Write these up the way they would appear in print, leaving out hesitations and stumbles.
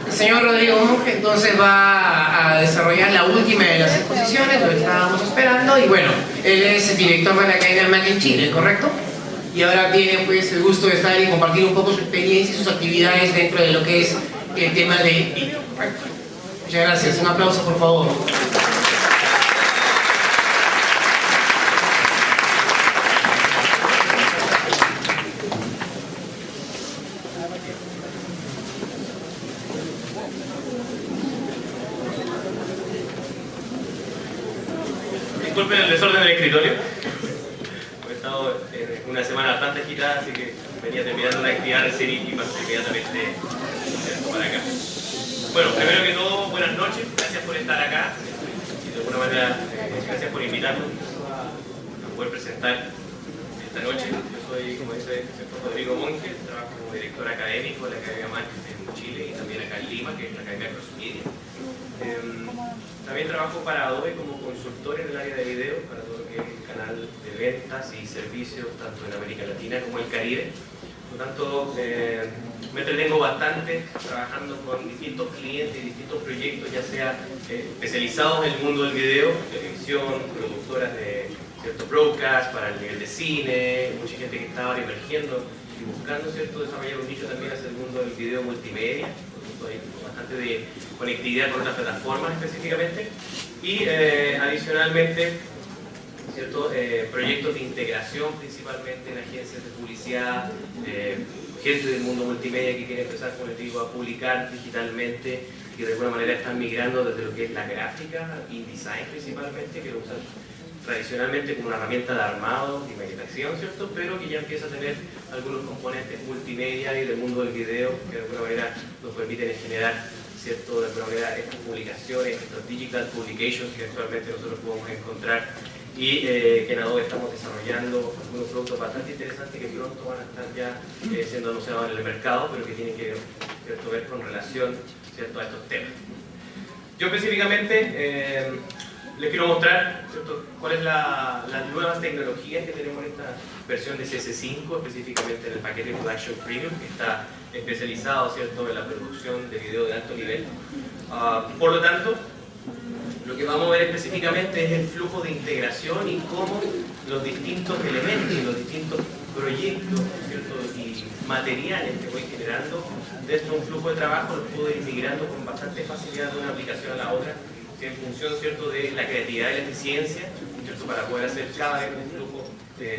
El señor Rodrigo Monge entonces va a desarrollar la última de las exposiciones, lo estábamos esperando, y bueno, él es el director de la Academia Mac en Chile, ¿correcto? Y ahora tiene pues el gusto de estar y compartir un poco su experiencia y sus actividades dentro de lo que es el tema de video. Muchas gracias, un aplauso por favor. Disculpen el desorden del escritorio. He estado en una semana bastante agitada, así que venía terminando la actividad recién y pasé inmediatamente para acá. Bueno, primero que todo, buenas noches, gracias por estar acá y de alguna manera gracias por invitarnos a poder presentar esta noche. Yo soy, como dice el doctor Rodrigo Monge, trabajo como director académico de la Academia Mac en Chile y también acá en Lima, que es la Academia Cross Media. También trabajo para Adobe como consultor en el área de video, para todo lo que es el canal de ventas y servicios, tanto en América Latina como en el Caribe. Por lo tanto, me entretengo bastante trabajando con distintos clientes y distintos proyectos, ya sea especializados en el mundo del video, televisión, productoras de ciertos broadcasts para el nivel de cine, mucha gente que está ahora emergiendo y buscando desarrollar un nicho también hacia el mundo del video multimedia. Hay bastante de conectividad con otras plataformas específicamente y adicionalmente proyectos de integración principalmente en agencias de publicidad, gente del mundo multimedia que quiere empezar, como les digo, a publicar digitalmente y de alguna manera están migrando desde lo que es la gráfica, InDesign principalmente, que lo usan tradicionalmente como una herramienta de armado y maquetación, ¿cierto? Pero que ya empieza a tener algunos componentes multimedia y del mundo del video que de alguna manera nos permiten generar, ¿cierto? De alguna manera estas publicaciones, estos digital publications que actualmente nosotros podemos encontrar y que en Adobe estamos desarrollando algunos productos bastante interesantes que pronto van a estar ya siendo anunciados en el mercado, pero que tienen que ver con relación, ¿cierto? A estos temas. Yo específicamente les quiero mostrar, ¿cierto?, cuáles las nuevas tecnologías que tenemos en esta versión de CS5, específicamente en el paquete Production Premium, que está especializado, ¿cierto?, en la producción de video de alto nivel. Por lo tanto, lo que vamos a ver específicamente es el flujo de integración y cómo los distintos elementos y los distintos proyectos, ¿cierto?, y materiales que voy generando dentro de un flujo de trabajo los puedo ir migrando con bastante facilidad de una aplicación a la otra, en función, ¿cierto?, de la creatividad y la eficiencia, ¿cierto?, para poder hacer cada vez un flujo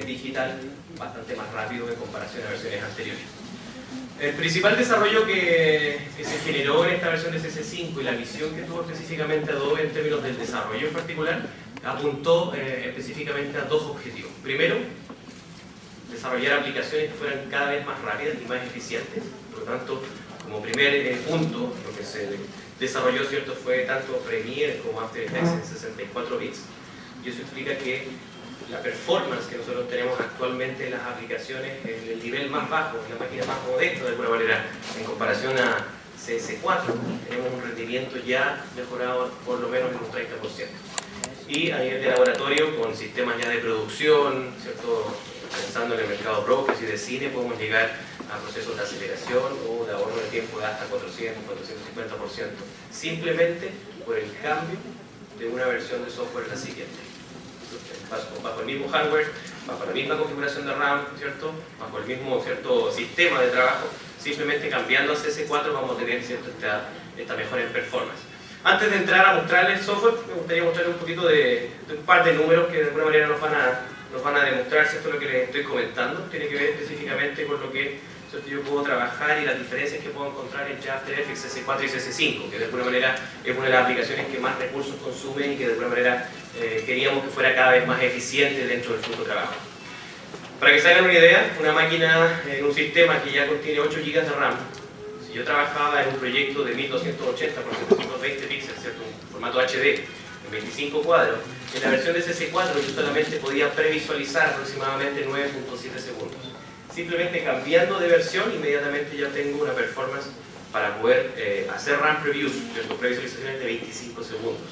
digital bastante más rápido en comparación a versiones anteriores. El principal desarrollo que se generó en esta versión de CS5 y la visión que tuvo específicamente Adobe en términos del desarrollo en particular, apuntó específicamente a dos objetivos. Primero, desarrollar aplicaciones que fueran cada vez más rápidas y más eficientes. Por lo tanto, como primer punto, lo que se desarrolló, ¿cierto?, fue tanto Premiere como After Effects en 64 bits. Y eso explica que la performance que nosotros tenemos actualmente en las aplicaciones en el nivel más bajo, en la máquina más modesta de alguna manera, en comparación a CS4, tenemos un rendimiento ya mejorado por lo menos en un 30%. Y a nivel de laboratorio, con sistemas ya de producción, ¿cierto?, pensando en el mercado broadcast y de cine, podemos llegar a procesos de aceleración o de ahorro de tiempo de hasta 400, 450%, simplemente por el cambio de una versión de software a la siguiente. Bajo el mismo hardware, bajo la misma configuración de RAM, ¿cierto?, bajo el mismo, ¿cierto?, sistema de trabajo, simplemente cambiando a CS4 vamos a tener, ¿cierto?, esta mejora en performance. Antes de entrar a mostrarles el software, me gustaría mostrarles un poquito de un par de números que de alguna manera nos van a demostrar, ¿cierto?, lo que les estoy comentando. Tiene que ver específicamente con lo que, ¿cierto?, yo puedo trabajar y las diferencias que puedo encontrar entre After Effects, CS4 y CS5, que de alguna manera es una de las aplicaciones que más recursos consumen y que de alguna manera queríamos que fuera cada vez más eficiente dentro del flujo de trabajo. Para que se hagan una idea, una máquina en un sistema que ya contiene 8 GB de RAM, si yo trabajaba en un proyecto de 1280 por 720 píxeles, ¿cierto?, un formato HD, en 25 cuadros, en la versión de CS4 yo solamente podía previsualizar aproximadamente 9.7 segundos. Simplemente cambiando de versión, inmediatamente ya tengo una performance para poder hacer RAM previews, previsualizaciones de 25 segundos.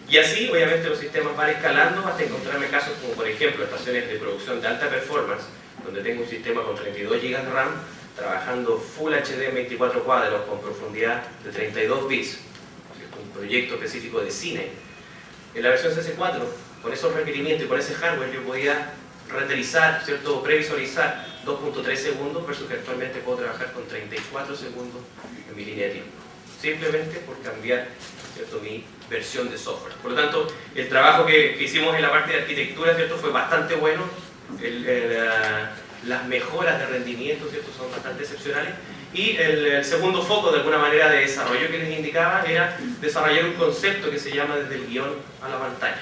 Y así, obviamente, los sistemas van escalando hasta encontrarme casos como, por ejemplo, estaciones de producción de alta performance, donde tengo un sistema con 32 GB de RAM, trabajando Full HD en 24 cuadros con profundidad de 32 bits, un proyecto específico de cine. En la versión CS4, con esos requerimientos y con ese hardware, yo podía renderizar, ¿cierto? Previsualizar 2.3 segundos versus que actualmente puedo trabajar con 34 segundos en mi línea de tiempo. Simplemente por cambiar, ¿cierto?, mi versión de software. Por lo tanto, el trabajo que hicimos en la parte de arquitectura, ¿cierto?, fue bastante bueno. Las mejoras de rendimiento, ¿cierto?, son bastante excepcionales. Y el segundo foco, de alguna manera, de desarrollo que les indicaba era desarrollar un concepto que se llama desde el guión a la pantalla.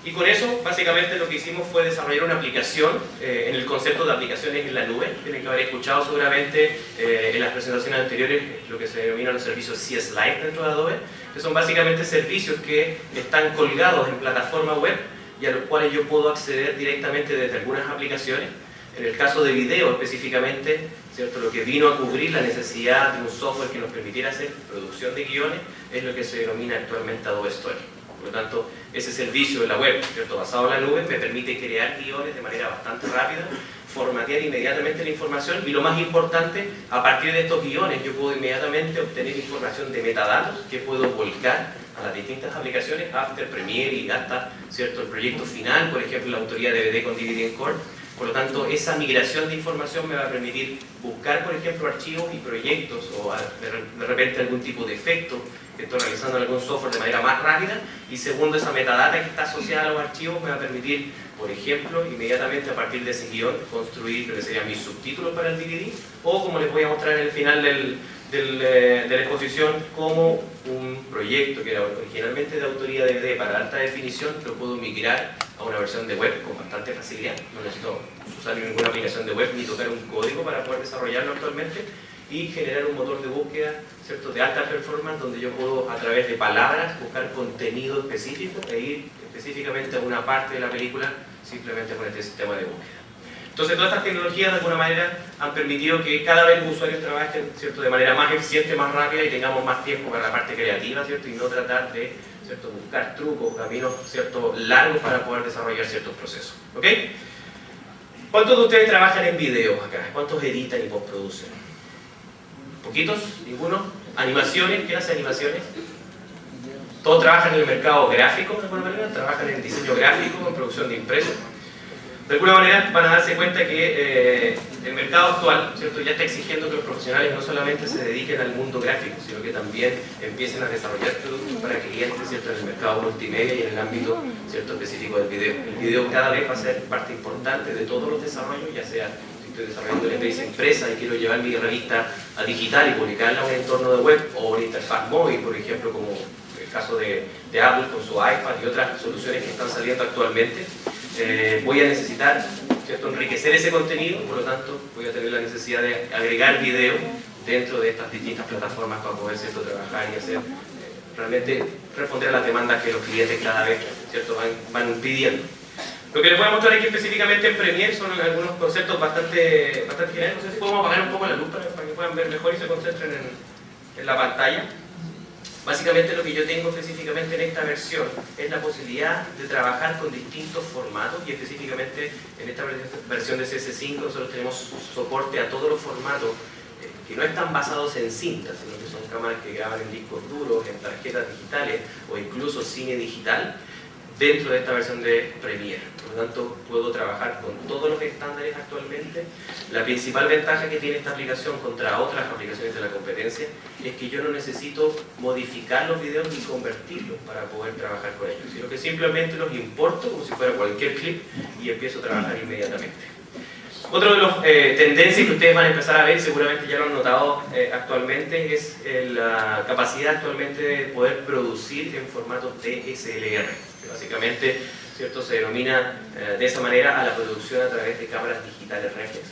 Y con eso, básicamente, lo que hicimos fue desarrollar una aplicación, en el concepto de aplicaciones en la nube. Tienen que haber escuchado seguramente en las presentaciones anteriores lo que se denominan los servicios CS Lite dentro de Adobe, que son básicamente servicios que están colgados en plataforma web y a los cuales yo puedo acceder directamente desde algunas aplicaciones. En el caso de video específicamente, ¿cierto?, lo que vino a cubrir la necesidad de un software que nos permitiera hacer producción de guiones es lo que se denomina actualmente Adobe Story. Por lo tanto, ese servicio de la web, ¿cierto?, basado en la nube, me permite crear guiones de manera bastante rápida, formatear inmediatamente la información y, lo más importante, a partir de estos guiones yo puedo inmediatamente obtener información de metadatos que puedo volcar a las distintas aplicaciones, After, Premiere y hasta, ¿cierto?, el proyecto final, por ejemplo, la autoría DVD con DVD Encore. Por lo tanto, esa migración de información me va a permitir buscar, por ejemplo, archivos y proyectos o de repente algún tipo de efecto que estoy realizando en algún software de manera más rápida. Y segundo, esa metadata que está asociada a los archivos me va a permitir, por ejemplo, inmediatamente a partir de ese guión construir lo que serían mis subtítulos para el DVD, o como les voy a mostrar en el final de la exposición, como un proyecto que era originalmente de autoría DVD para alta definición lo puedo migrar a una versión de web con bastante facilidad. No necesito usar ninguna aplicación de web ni tocar un código para poder desarrollarlo actualmente, y generar un motor de búsqueda, ¿cierto?, de alta performance, donde yo puedo, a través de palabras, buscar contenido específico e ir específicamente a una parte de la película simplemente con este sistema de búsqueda. Entonces, todas estas tecnologías, de alguna manera, han permitido que cada vez los usuarios trabajen, ¿cierto?, de manera más eficiente, más rápida, y tengamos más tiempo para la parte creativa, ¿cierto?, y no tratar de, ¿cierto?, buscar trucos, caminos, ¿cierto?, largos para poder desarrollar ciertos procesos. ¿Ok? ¿Cuántos de ustedes trabajan en video acá? ¿Cuántos editan y postproducen? ¿Poquitos? ¿Ninguno? ¿Animaciones? ¿Quién hace animaciones? ¿Todos trabajan en el mercado gráfico, de alguna manera? ¿Trabajan en diseño gráfico, en producción de impresos? De alguna manera van a darse cuenta que el mercado actual, ¿cierto?, ya está exigiendo que los profesionales no solamente se dediquen al mundo gráfico, sino que también empiecen a desarrollar productos para clientes, ¿cierto?, en el mercado multimedia y en el ámbito, ¿cierto?, específico del video. El video cada vez va a ser parte importante de todos los desarrollos, ya sea si estoy desarrollando una empresa impresa y quiero llevar mi revista a digital y publicarla en un entorno de web, o una interfaz móvil, por ejemplo, como el caso de Apple con su iPad y otras soluciones que están saliendo actualmente. Voy a necesitar, ¿cierto?, enriquecer ese contenido, por lo tanto voy a tener la necesidad de agregar video dentro de estas distintas plataformas para poder, ¿cierto?, trabajar y hacer, realmente responder a las demandas que los clientes cada vez, ¿cierto?, van pidiendo. Lo que les voy a mostrar aquí específicamente en Premiere son algunos conceptos bastante generales. No sé si podemos apagar un poco la luz para que puedan ver mejor y se concentren en la pantalla. Básicamente lo que yo tengo específicamente en esta versión es la posibilidad de trabajar con distintos formatos, y específicamente en esta versión de CS5 nosotros tenemos soporte a todos los formatos que no están basados en cintas, sino que son cámaras que graban en discos duros, en tarjetas digitales o incluso cine digital dentro de esta versión de Premiere. Por lo tanto, puedo trabajar con todos los estándares actualmente. La principal ventaja que tiene esta aplicación contra otras aplicaciones de la competencia es que yo no necesito modificar los videos ni convertirlos para poder trabajar con ellos, sino que simplemente los importo como si fuera cualquier clip y empiezo a trabajar inmediatamente. Otro de las tendencias que ustedes van a empezar a ver, seguramente ya lo han notado actualmente, es la capacidad actualmente de poder producir en formato DSLR, que básicamente, ¿cierto?, se denomina de esa manera a la producción a través de cámaras digitales reflex.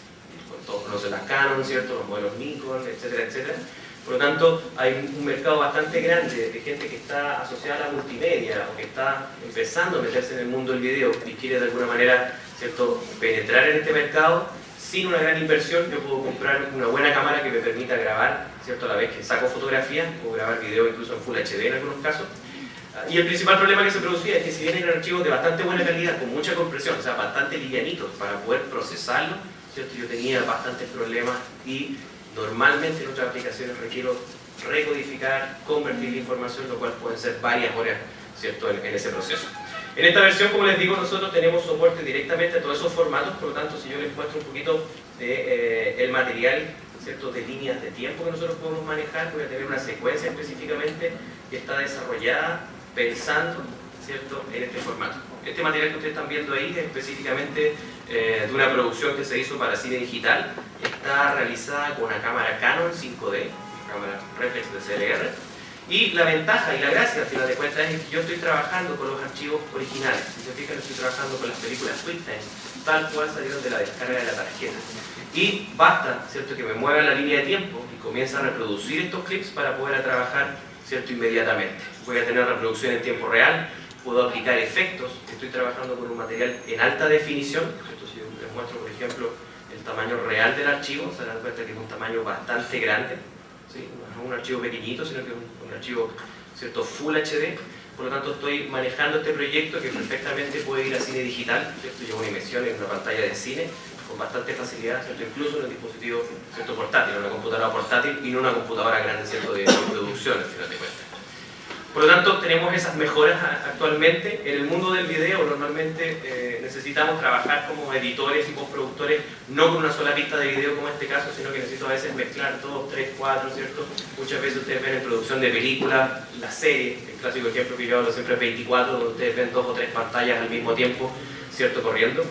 Todos conocen las Canon, ¿cierto?, los modelos Nikon, etcétera, etcétera. Por lo tanto, hay un mercado bastante grande de gente que está asociada a la multimedia o que está empezando a meterse en el mundo del video y quiere de alguna manera, ¿cierto?, penetrar en este mercado. Sin una gran inversión yo puedo comprar una buena cámara que me permita grabar, ¿cierto?, a la vez que saco fotografías, puedo grabar video incluso en Full HD en algunos casos. Y el principal problema que se producía es que si bien eran archivos de bastante buena calidad, con mucha compresión, o sea, bastante livianitos para poder procesarlos, ¿cierto? Yo tenía bastantes problemas y normalmente en otras aplicaciones requiero recodificar, convertir la información, lo cual pueden ser varias horas, ¿cierto? En ese proceso. En esta versión, como les digo, nosotros tenemos soporte directamente a todos esos formatos, por lo tanto, si yo les muestro un poquito de, el material, ¿cierto? De líneas de tiempo que nosotros podemos manejar, voy a tener una secuencia específicamente que está desarrollada pensando, ¿cierto? En este formato. Este material que ustedes están viendo ahí es específicamente de una producción que se hizo para cine digital. Está realizada con una cámara Canon 5D, una cámara reflex de CLR. Y la ventaja y la gracia, al final de cuentas, es que yo estoy trabajando con los archivos originales. Si se fijan, estoy trabajando con las películas QuickTime, tal cual salieron de la descarga de la tarjeta. Y basta, ¿cierto?, que me mueva la línea de tiempo y comience a reproducir estos clips para poder trabajar, ¿cierto?, inmediatamente. Voy a tener reproducción en tiempo real, puedo aplicar efectos. Estoy trabajando con un material en alta definición, ¿cierto? Si les muestro, por ejemplo, el tamaño real del archivo, se dan cuenta que es un tamaño bastante grande. ¿Sí? No es un archivo pequeñito, sino que es un archivo, ¿cierto?, Full HD. Por lo tanto, estoy manejando este proyecto que perfectamente puede ir a cine digital, ¿cierto? Llevo una inmersión en una pantalla de cine con bastante facilidad, ¿cierto?, incluso en un dispositivo, ¿cierto?, portátil, en una computadora portátil y no una computadora grande, ¿cierto?, de producción, al final de cuentas. Por lo tanto, tenemos esas mejoras actualmente. En el mundo del video normalmente necesitamos trabajar como editores y postproductores, no con una sola pista de video como en este caso, sino que necesito a veces mezclar 2, 3, 4, ¿cierto? Muchas veces ustedes ven en producción de películas, la serie, el clásico ejemplo que yo hablo siempre es 24, donde ustedes ven 2 o 3 pantallas al mismo tiempo, ¿cierto?, corriendo.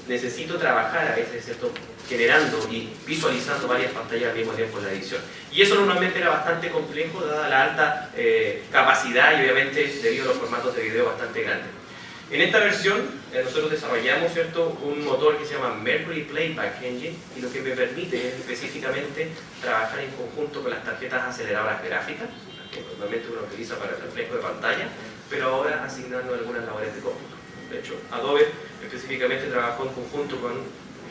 Necesito trabajar a veces, ¿cierto?, generando y visualizando varias pantallas al mismo tiempo en la edición. Y eso normalmente era bastante complejo, dada la alta capacidad y obviamente debido a los formatos de video bastante grandes. En esta versión nosotros desarrollamos, ¿cierto?, un motor que se llama Mercury Playback Engine, y lo que me permite es específicamente trabajar en conjunto con las tarjetas aceleradoras gráficas, que normalmente uno utiliza para el reflejo de pantalla, pero ahora asignando algunas labores de cómputo. De hecho, Adobe específicamente trabajó en conjunto con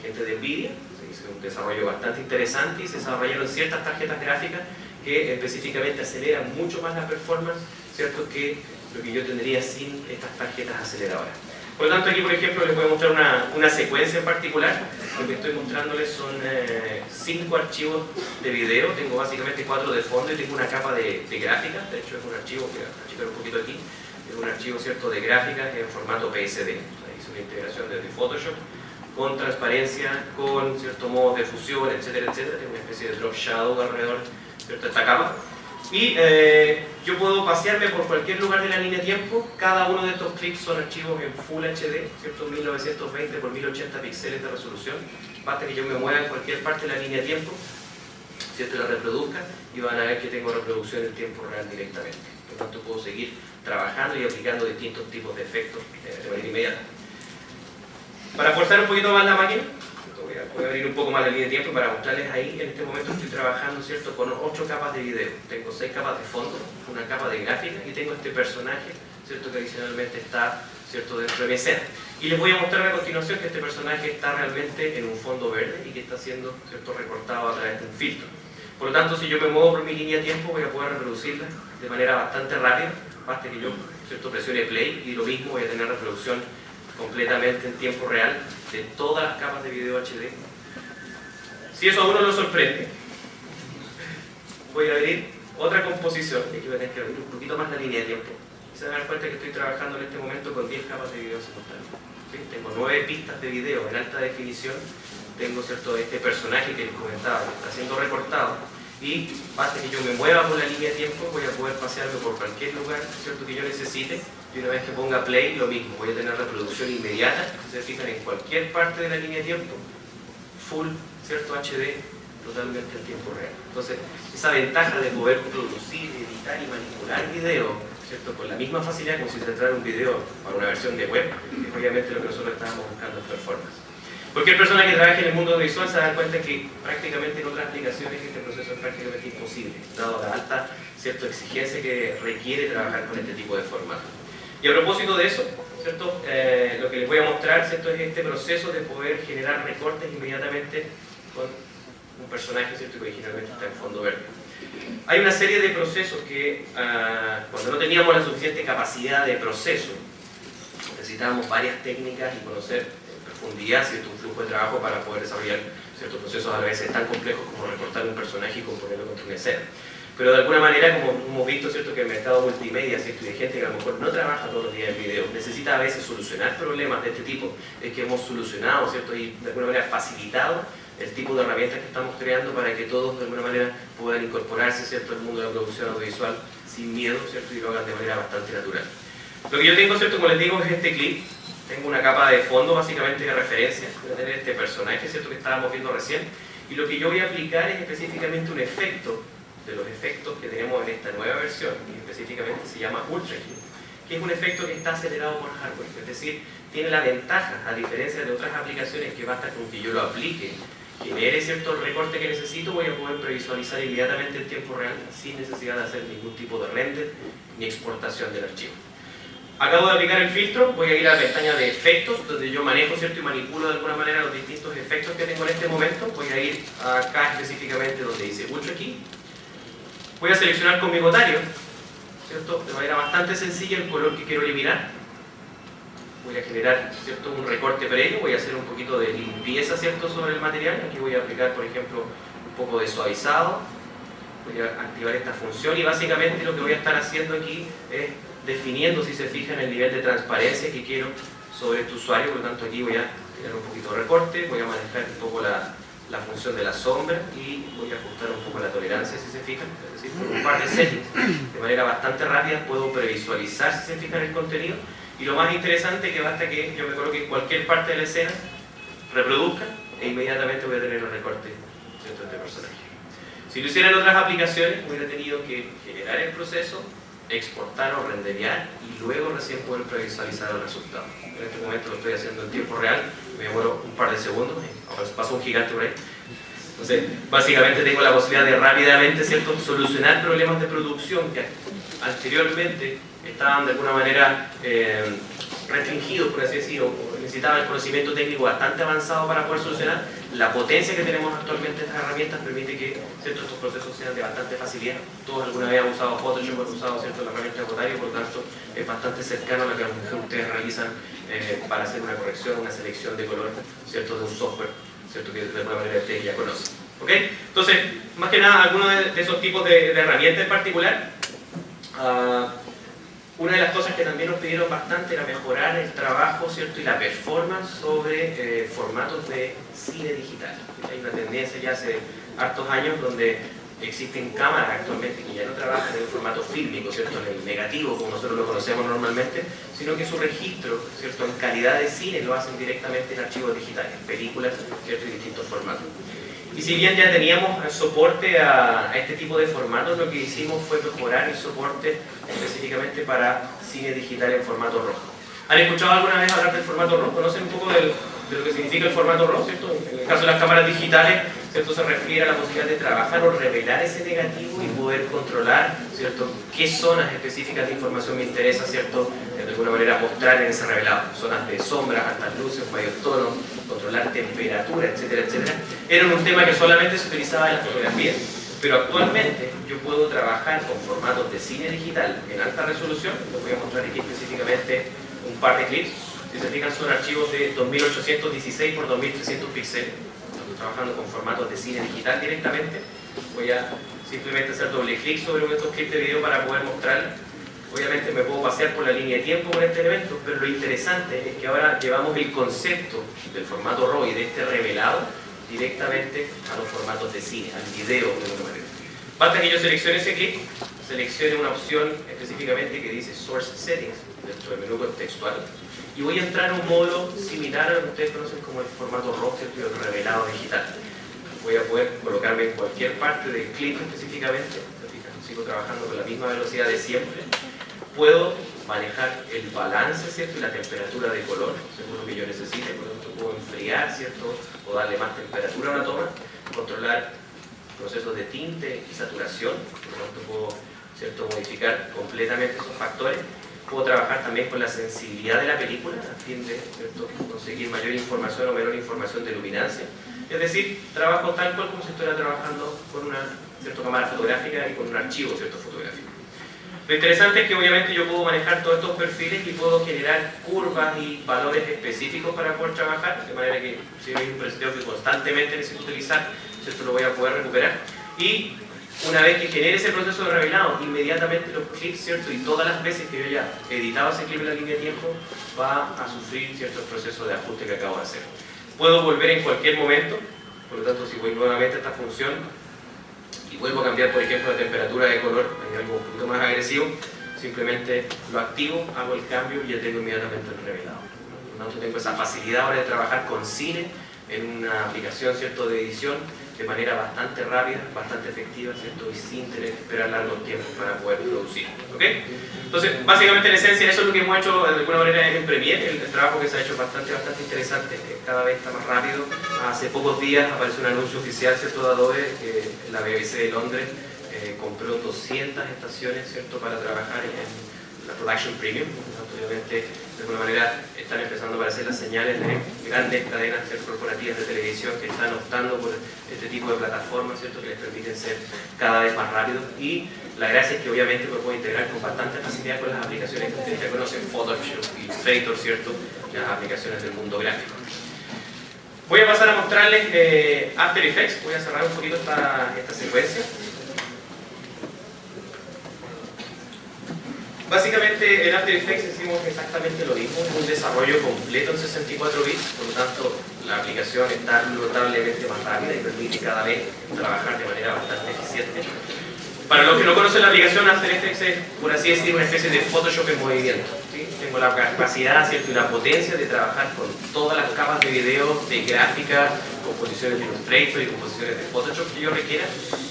gente de NVIDIA, se hizo un desarrollo bastante interesante y se desarrollaron ciertas tarjetas gráficas que específicamente aceleran mucho más la performance, ¿cierto?, que lo que yo tendría sin estas tarjetas aceleradoras. Por lo tanto, aquí por ejemplo les voy a mostrar una secuencia en particular. Lo que estoy mostrándoles son 5 archivos de video. Tengo básicamente 4 de fondo y tengo una capa de gráficas. De hecho es un archivo, que voy a achicar un poquito aquí, es un archivo, ¿cierto?, de gráficas en formato PSD. Hice una integración desde Photoshop con transparencia, con cierto modos de fusión, etcétera, etcétera. Tengo una especie de drop shadow alrededor, ¿cierto?, de esta capa. Y yo puedo pasearme por cualquier lugar de la línea de tiempo. Cada uno de estos clips son archivos en Full HD, ¿cierto?, 1920 por 1080 píxeles de resolución. Basta que yo me mueva en cualquier parte de la línea de tiempo, ¿cierto?, y la reproduzca, y van a ver que tengo reproducción en tiempo real directamente. Por lo tanto, puedo seguir trabajando y aplicando distintos tipos de efectos de manera inmediata. Para forzar un poquito más la máquina, voy a abrir un poco más la línea de tiempo para mostrarles ahí. En este momento estoy trabajando, ¿cierto?, con 8 capas de video. Tengo 6 capas de fondo, una capa de gráfica y tengo este personaje, ¿cierto?, que adicionalmente está, ¿cierto?, dentro de mi escena. Y les voy a mostrar a continuación que este personaje está realmente en un fondo verde y que está siendo, ¿cierto?, recortado a través de un filtro. Por lo tanto, si yo me muevo por mi línea de tiempo, voy a poder reproducirla de manera bastante rápida. Basta que yo, ¿cierto?, presione play y lo mismo, voy a tener reproducción completamente en tiempo real de todas las capas de video HD. Si eso a uno lo sorprende, voy a abrir otra composición, y aquí voy a tener que abrir un poquito más la línea de tiempo. Y se van a dar cuenta que estoy trabajando en este momento con 10 capas de video simultáneas. ¿Sí? Tengo 9 pistas de video en alta definición. Tengo, ¿cierto?, este personaje que les comentaba, que está siendo recortado. Y basta que yo me mueva por la línea de tiempo, voy a poder pasearme por cualquier lugar, ¿cierto?, que yo necesite. Y una vez que ponga play, lo mismo, voy a tener reproducción inmediata. Si se fijan, en cualquier parte de la línea de tiempo, full, ¿cierto?, HD, totalmente en tiempo real. Entonces, esa ventaja de poder producir, editar y manipular video, ¿cierto?, con la misma facilidad como si tratara un video para una versión de web, es obviamente lo que nosotros estábamos buscando en performance. Cualquier persona que trabaje en el mundo visual se da cuenta que prácticamente en otras aplicaciones este proceso es prácticamente imposible, dado la alta, ¿cierto?, exigencia que requiere trabajar con este tipo de formato. Y a propósito de eso, ¿cierto?, lo que les voy a mostrar, ¿cierto?, es este proceso de poder generar recortes inmediatamente con un personaje, ¿cierto?, que originalmente está en fondo verde. Hay una serie de procesos que cuando no teníamos la suficiente capacidad de proceso, necesitábamos varias técnicas y conocer profundidad, ¿cierto? Un flujo de trabajo para poder desarrollar ciertos procesos a veces tan complejos como recortar un personaje y componerlo contra una escena. Pero de alguna manera, como hemos visto, ¿cierto?, que el mercado multimedia, ¿cierto?, y de gente que a lo mejor no trabaja todos los días en video, necesita a veces solucionar problemas de este tipo, es que hemos solucionado, ¿cierto?, y de alguna manera facilitado el tipo de herramientas que estamos creando para que todos de alguna manera puedan incorporarse, ¿cierto?, al mundo de la producción audiovisual sin miedo, ¿cierto?, y lo hagan de manera bastante natural. Lo que yo tengo, ¿cierto?, como les digo, es este clip. Tengo una capa de fondo básicamente de referencia, voy a tener este personaje, ¿cierto?, que estábamos viendo recién, y lo que yo voy a aplicar es específicamente un efecto de los efectos que tenemos en esta nueva versión, y específicamente se llama Ultra Clip, que es un efecto que está acelerado por hardware, es decir, tiene la ventaja, a diferencia de otras aplicaciones que basta con que yo lo aplique, genere cierto recorte que necesito, voy a poder previsualizar inmediatamente en tiempo real sin necesidad de hacer ningún tipo de render ni exportación del archivo. Acabo de aplicar el filtro, voy a ir a la pestaña de efectos, donde yo manejo, ¿cierto?, y manipulo de alguna manera los distintos efectos que tengo en este momento. Voy a ir acá específicamente donde dice Ultra Key. Voy a seleccionar con mi botario, ¿cierto?, de manera bastante sencilla el color que quiero eliminar. Voy a generar, ¿cierto?, un recorte previo, voy a hacer un poquito de limpieza, ¿cierto?, sobre el material. Aquí voy a aplicar, por ejemplo, un poco de suavizado. Voy a activar esta función y básicamente lo que voy a estar haciendo aquí es definiendo, si se fijan, el nivel de transparencia que quiero sobre este usuario. Por lo tanto, aquí voy a crear un poquito de recorte, voy a manejar un poco la función de la sombra y voy a ajustar un poco la tolerancia, si se fijan. Es decir, con un par de settings de manera bastante rápida puedo previsualizar, si se fijan, el contenido. Y lo más interesante es que basta que yo me coloque en cualquier parte de la escena, reproduzca e inmediatamente voy a tener el recorte, ¿cierto?, de este personaje. Si lo hiciera en otras aplicaciones, hubiera tenido que generar el proceso, exportar o renderear y luego recién poder previsualizar el resultado. En este momento lo estoy haciendo en tiempo real, me demoro un par de segundos, ahora pasó un gigante por ahí. Entonces, básicamente tengo la posibilidad de rápidamente, ¿cierto?, solucionar problemas de producción que anteriormente estaban de alguna manera restringidos, por así decirlo, o necesitaban el conocimiento técnico bastante avanzado para poder solucionar. La potencia que tenemos actualmente en estas herramientas permite que, ¿cierto?, estos procesos sean de bastante facilidad. Todos alguna vez han usado Photoshop, han usado, ¿cierto?, la herramienta de botario, por lo tanto es bastante cercano a lo que a lo mejor ustedes realizan para hacer una corrección, una selección de color, ¿cierto?, de un software, ¿cierto?, que de alguna manera ustedes ya conocen. ¿Ok? Entonces, más que nada, algunos de esos tipos de herramientas en particular. Una de las cosas que también nos pidieron bastante era mejorar el trabajo, ¿cierto?, y la performance sobre formatos de cine digital. Hay una tendencia ya hace hartos años donde existen cámaras actualmente que ya no trabajan en el formato fílmico, ¿cierto?, en el negativo como nosotros lo conocemos normalmente, sino que su registro, ¿cierto?, en calidad de cine lo hacen directamente en archivos digitales, películas, ¿cierto?, y distintos formatos. Y si bien ya teníamos soporte a este tipo de formatos, lo que hicimos fue mejorar el soporte específicamente para cine digital en formato RAW. ¿Han escuchado alguna vez hablar del formato RAW? ¿Conocen un poco de lo que significa el formato RAW, ¿cierto? En el caso de las cámaras digitales, ¿cierto?, se refiere a la posibilidad de trabajar o revelar ese negativo y poder controlar, ¿cierto?, qué zonas específicas de información me interesa, ¿cierto?, de alguna manera mostrar en ese revelado. Zonas de sombras, altas luces, medios tonos, controlar temperatura, etcétera, etcétera. Era un tema que solamente se utilizaba en la fotografía. Pero actualmente yo puedo trabajar con formatos de cine digital en alta resolución. Les voy a mostrar aquí específicamente un par de clips. Si se fijan, son archivos de 2816 por 2300 píxeles. Estoy trabajando con formatos de cine digital directamente. Voy a simplemente hacer doble clic sobre uno de estos clips de video para poder mostrarles. Obviamente me puedo pasear por la línea de tiempo con este elemento, pero lo interesante es que ahora llevamos el concepto del formato RAW y de este revelado directamente a los formatos de cine, al video de alguna manera. Basta que yo seleccione ese clip, seleccione una opción específicamente que dice Source Settings dentro del menú contextual y voy a entrar a un módulo similar a lo que ustedes conocen como el formato RAW, ¿cierto?, y el revelado digital. Voy a poder colocarme en cualquier parte del clip específicamente, sigo trabajando con la misma velocidad de siempre. Puedo manejar el balance, ¿cierto?, y la temperatura de color, según lo que yo necesite. Por lo tanto, puedo enfriar, ¿cierto?, o darle más temperatura a una toma, controlar procesos de tinte y saturación. Por lo tanto, puedo, ¿cierto?, modificar completamente esos factores. Puedo trabajar también con la sensibilidad de la película, a fin de, ¿cierto?, conseguir mayor información o menor información de luminancia. Es decir, trabajo tal cual como si estuviera trabajando con una, ¿cierto?, cámara fotográfica y con un archivo, ¿cierto?, fotográfico. Lo interesante es que obviamente yo puedo manejar todos estos perfiles y puedo generar curvas y valores específicos para poder trabajar, de manera que si hay un preseteo que constantemente necesito utilizar, ¿cierto? Lo voy a poder recuperar. Y una vez que genere ese proceso de revelado, inmediatamente los clips, ¿cierto? Y todas las veces que yo ya editaba ese clip en la línea de tiempo, va a sufrir cierto proceso de ajuste que acabo de hacer. Puedo volver en cualquier momento, por lo tanto si voy nuevamente a esta función y vuelvo a cambiar, por ejemplo, la temperatura de color, hay algo un poquito más agresivo, simplemente lo activo, hago el cambio y ya tengo inmediatamente el revelado. Por lo tanto tengo esa facilidad ahora de trabajar con cine en una aplicación, ¿cierto?, de edición de manera bastante rápida, bastante efectiva, ¿cierto?, y sin tener que esperar largos tiempos para poder producir. ¿Ok? Entonces, básicamente en esencia eso es lo que hemos hecho de alguna manera en Premiere. El trabajo que se ha hecho es bastante interesante, cada vez está más rápido. Hace pocos días apareció un anuncio oficial, ¿cierto?, de Adobe, que la BBC de Londres compró 200 estaciones, ¿cierto?, para trabajar en la Production Premium. Obviamente, de alguna manera están empezando a aparecer las señales de grandes cadenas corporativas de televisión que están optando por este tipo de plataformas, ¿cierto?, que les permiten ser cada vez más rápidos. Y la gracia es que obviamente lo puedo integrar con bastante facilidad con las aplicaciones que ustedes ya conocen, Photoshop, Illustrator, ¿cierto?, las aplicaciones del mundo gráfico. Voy a pasar a mostrarles After Effects. Voy a cerrar un poquito esta secuencia. Básicamente en After Effects hicimos exactamente lo mismo, un desarrollo completo en 64 bits, por lo tanto la aplicación está notablemente más rápida y permite cada vez trabajar de manera bastante eficiente. Para los que no conocen la aplicación, After Effects es, por así decir, una especie de Photoshop en movimiento, ¿sí? Tengo la capacidad, ¿cierto?, y la potencia de trabajar con todas las capas de video, de gráfica, composiciones de Illustrator y composiciones de Photoshop que yo requiera,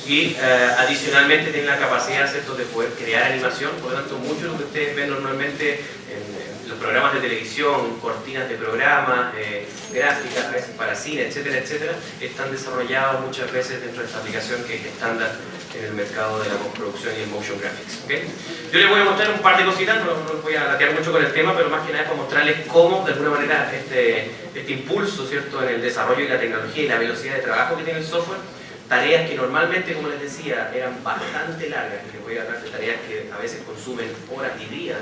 y adicionalmente tiene la capacidad, ¿cierto?, de poder crear animación. Por lo tanto, mucho de lo que ustedes ven normalmente en los programas de televisión, cortinas de programas, gráficas, a veces para cine, etcétera, etcétera, están desarrollados muchas veces dentro de esta aplicación que es estándar en el mercado de la postproducción y el motion graphics. ¿Okay? Yo les voy a mostrar un par de cositas, no voy a latear mucho con el tema, pero más que nada para mostrarles cómo, de alguna manera, este impulso, ¿cierto?, en el desarrollo y la tecnología y la velocidad de trabajo que tiene el software, tareas que normalmente, como les decía, eran bastante largas, y les voy a hablar de tareas que a veces consumen horas y días,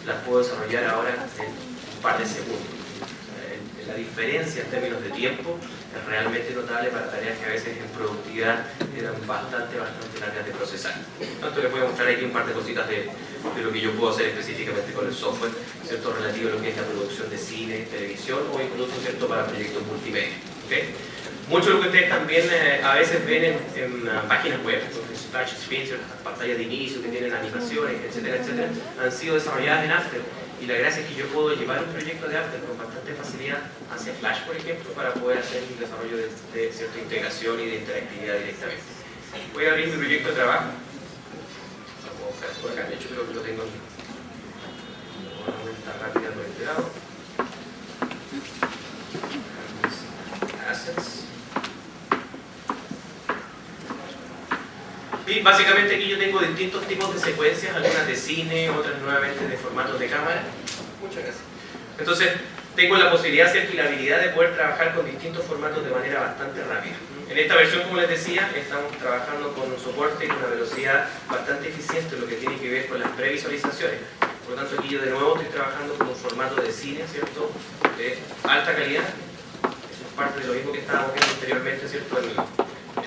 las puedo desarrollar ahora en un par de segundos. La diferencia en términos de tiempo es realmente notable para tareas que a veces en productividad eran bastante largas de procesar. Por tanto, les voy a mostrar aquí un par de cositas de lo que yo puedo hacer específicamente con el software, ¿cierto?, relativo a lo que es la producción de cine, televisión o incluso, ¿cierto?, para proyectos multimedia. ¿Okay? Mucho de lo que ustedes también a veces ven en páginas web, splash screens, las pantallas de inicio que tienen animaciones, etcétera, etcétera, han sido desarrolladas en After. Y la gracia es que yo puedo llevar un proyecto de After con bastante facilidad hacia Flash, por ejemplo, para poder hacer un desarrollo de cierta integración y de interactividad directamente. Voy a abrir mi proyecto de trabajo. Lo puedo buscar por acá, de hecho creo que lo tengo aquí. Voy a estar rápida por este lado. Assets. Y básicamente aquí yo tengo distintos tipos de secuencias, algunas de cine, otras nuevamente de formatos de cámara. Muchas gracias. Entonces, tengo la posibilidad, ¿cierto?, y la habilidad de poder trabajar con distintos formatos de manera bastante rápida. En esta versión, como les decía, estamos trabajando con un soporte y una velocidad bastante eficiente en lo que tiene que ver con las previsualizaciones. Por lo tanto, aquí yo de nuevo estoy trabajando con un formato de cine, ¿cierto?, de alta calidad. Eso es parte de lo mismo que estábamos viendo anteriormente, ¿cierto?, en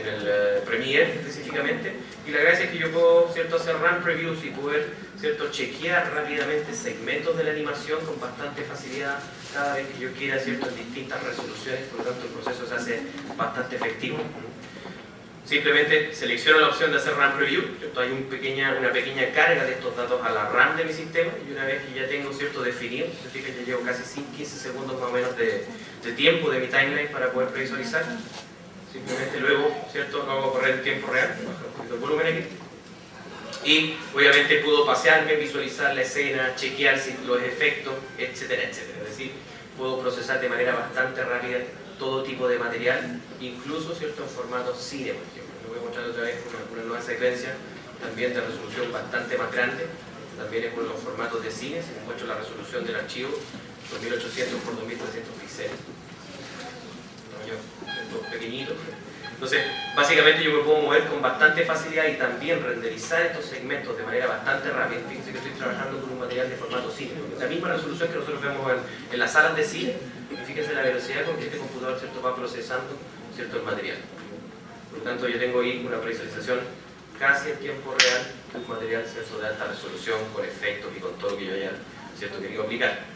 el Premiere específicamente, y la gracia es que yo puedo, ¿cierto?, hacer run previews y poder, ¿cierto?, chequear rápidamente segmentos de la animación con bastante facilidad cada vez que yo quiera, ¿cierto?, en distintas resoluciones. Por lo tanto el proceso se hace bastante efectivo. Simplemente selecciono la opción de hacer run preview, ¿cierto? Hay una pequeña carga de estos datos a la RAM de mi sistema, y una vez que ya tengo, ¿cierto?, definido, significa que ya llevo casi 15 segundos más o menos de tiempo de mi timeline para poder previsualizar. Simplemente luego, ¿cierto?, lo hago correr en tiempo real, bajo un poquito el volumen aquí. Y obviamente puedo pasearme, visualizar la escena, chequear los efectos, etcétera, etcétera. Es decir, puedo procesar de manera bastante rápida todo tipo de material, incluso, ¿cierto?, en formato cine, por ejemplo. Les voy a mostrar otra vez una nueva secuencia, también de resolución bastante más grande. También es con los formatos de cine, si les muestro la resolución del archivo, 2800 por 2300 píxeles. Pequeñitos. Entonces, básicamente yo me puedo mover con bastante facilidad y también renderizar estos segmentos de manera bastante rápida. Fíjense que estoy trabajando con un material de formato cine. La misma resolución que nosotros vemos en las salas de cine, y fíjense la velocidad con que este computador, ¿cierto?, va procesando, ¿cierto?, el material. Por lo tanto, yo tengo ahí una previsualización casi en tiempo real de un material, ¿cierto?, de alta resolución, con efectos y con todo lo que yo haya, ¿cierto?, querido aplicar.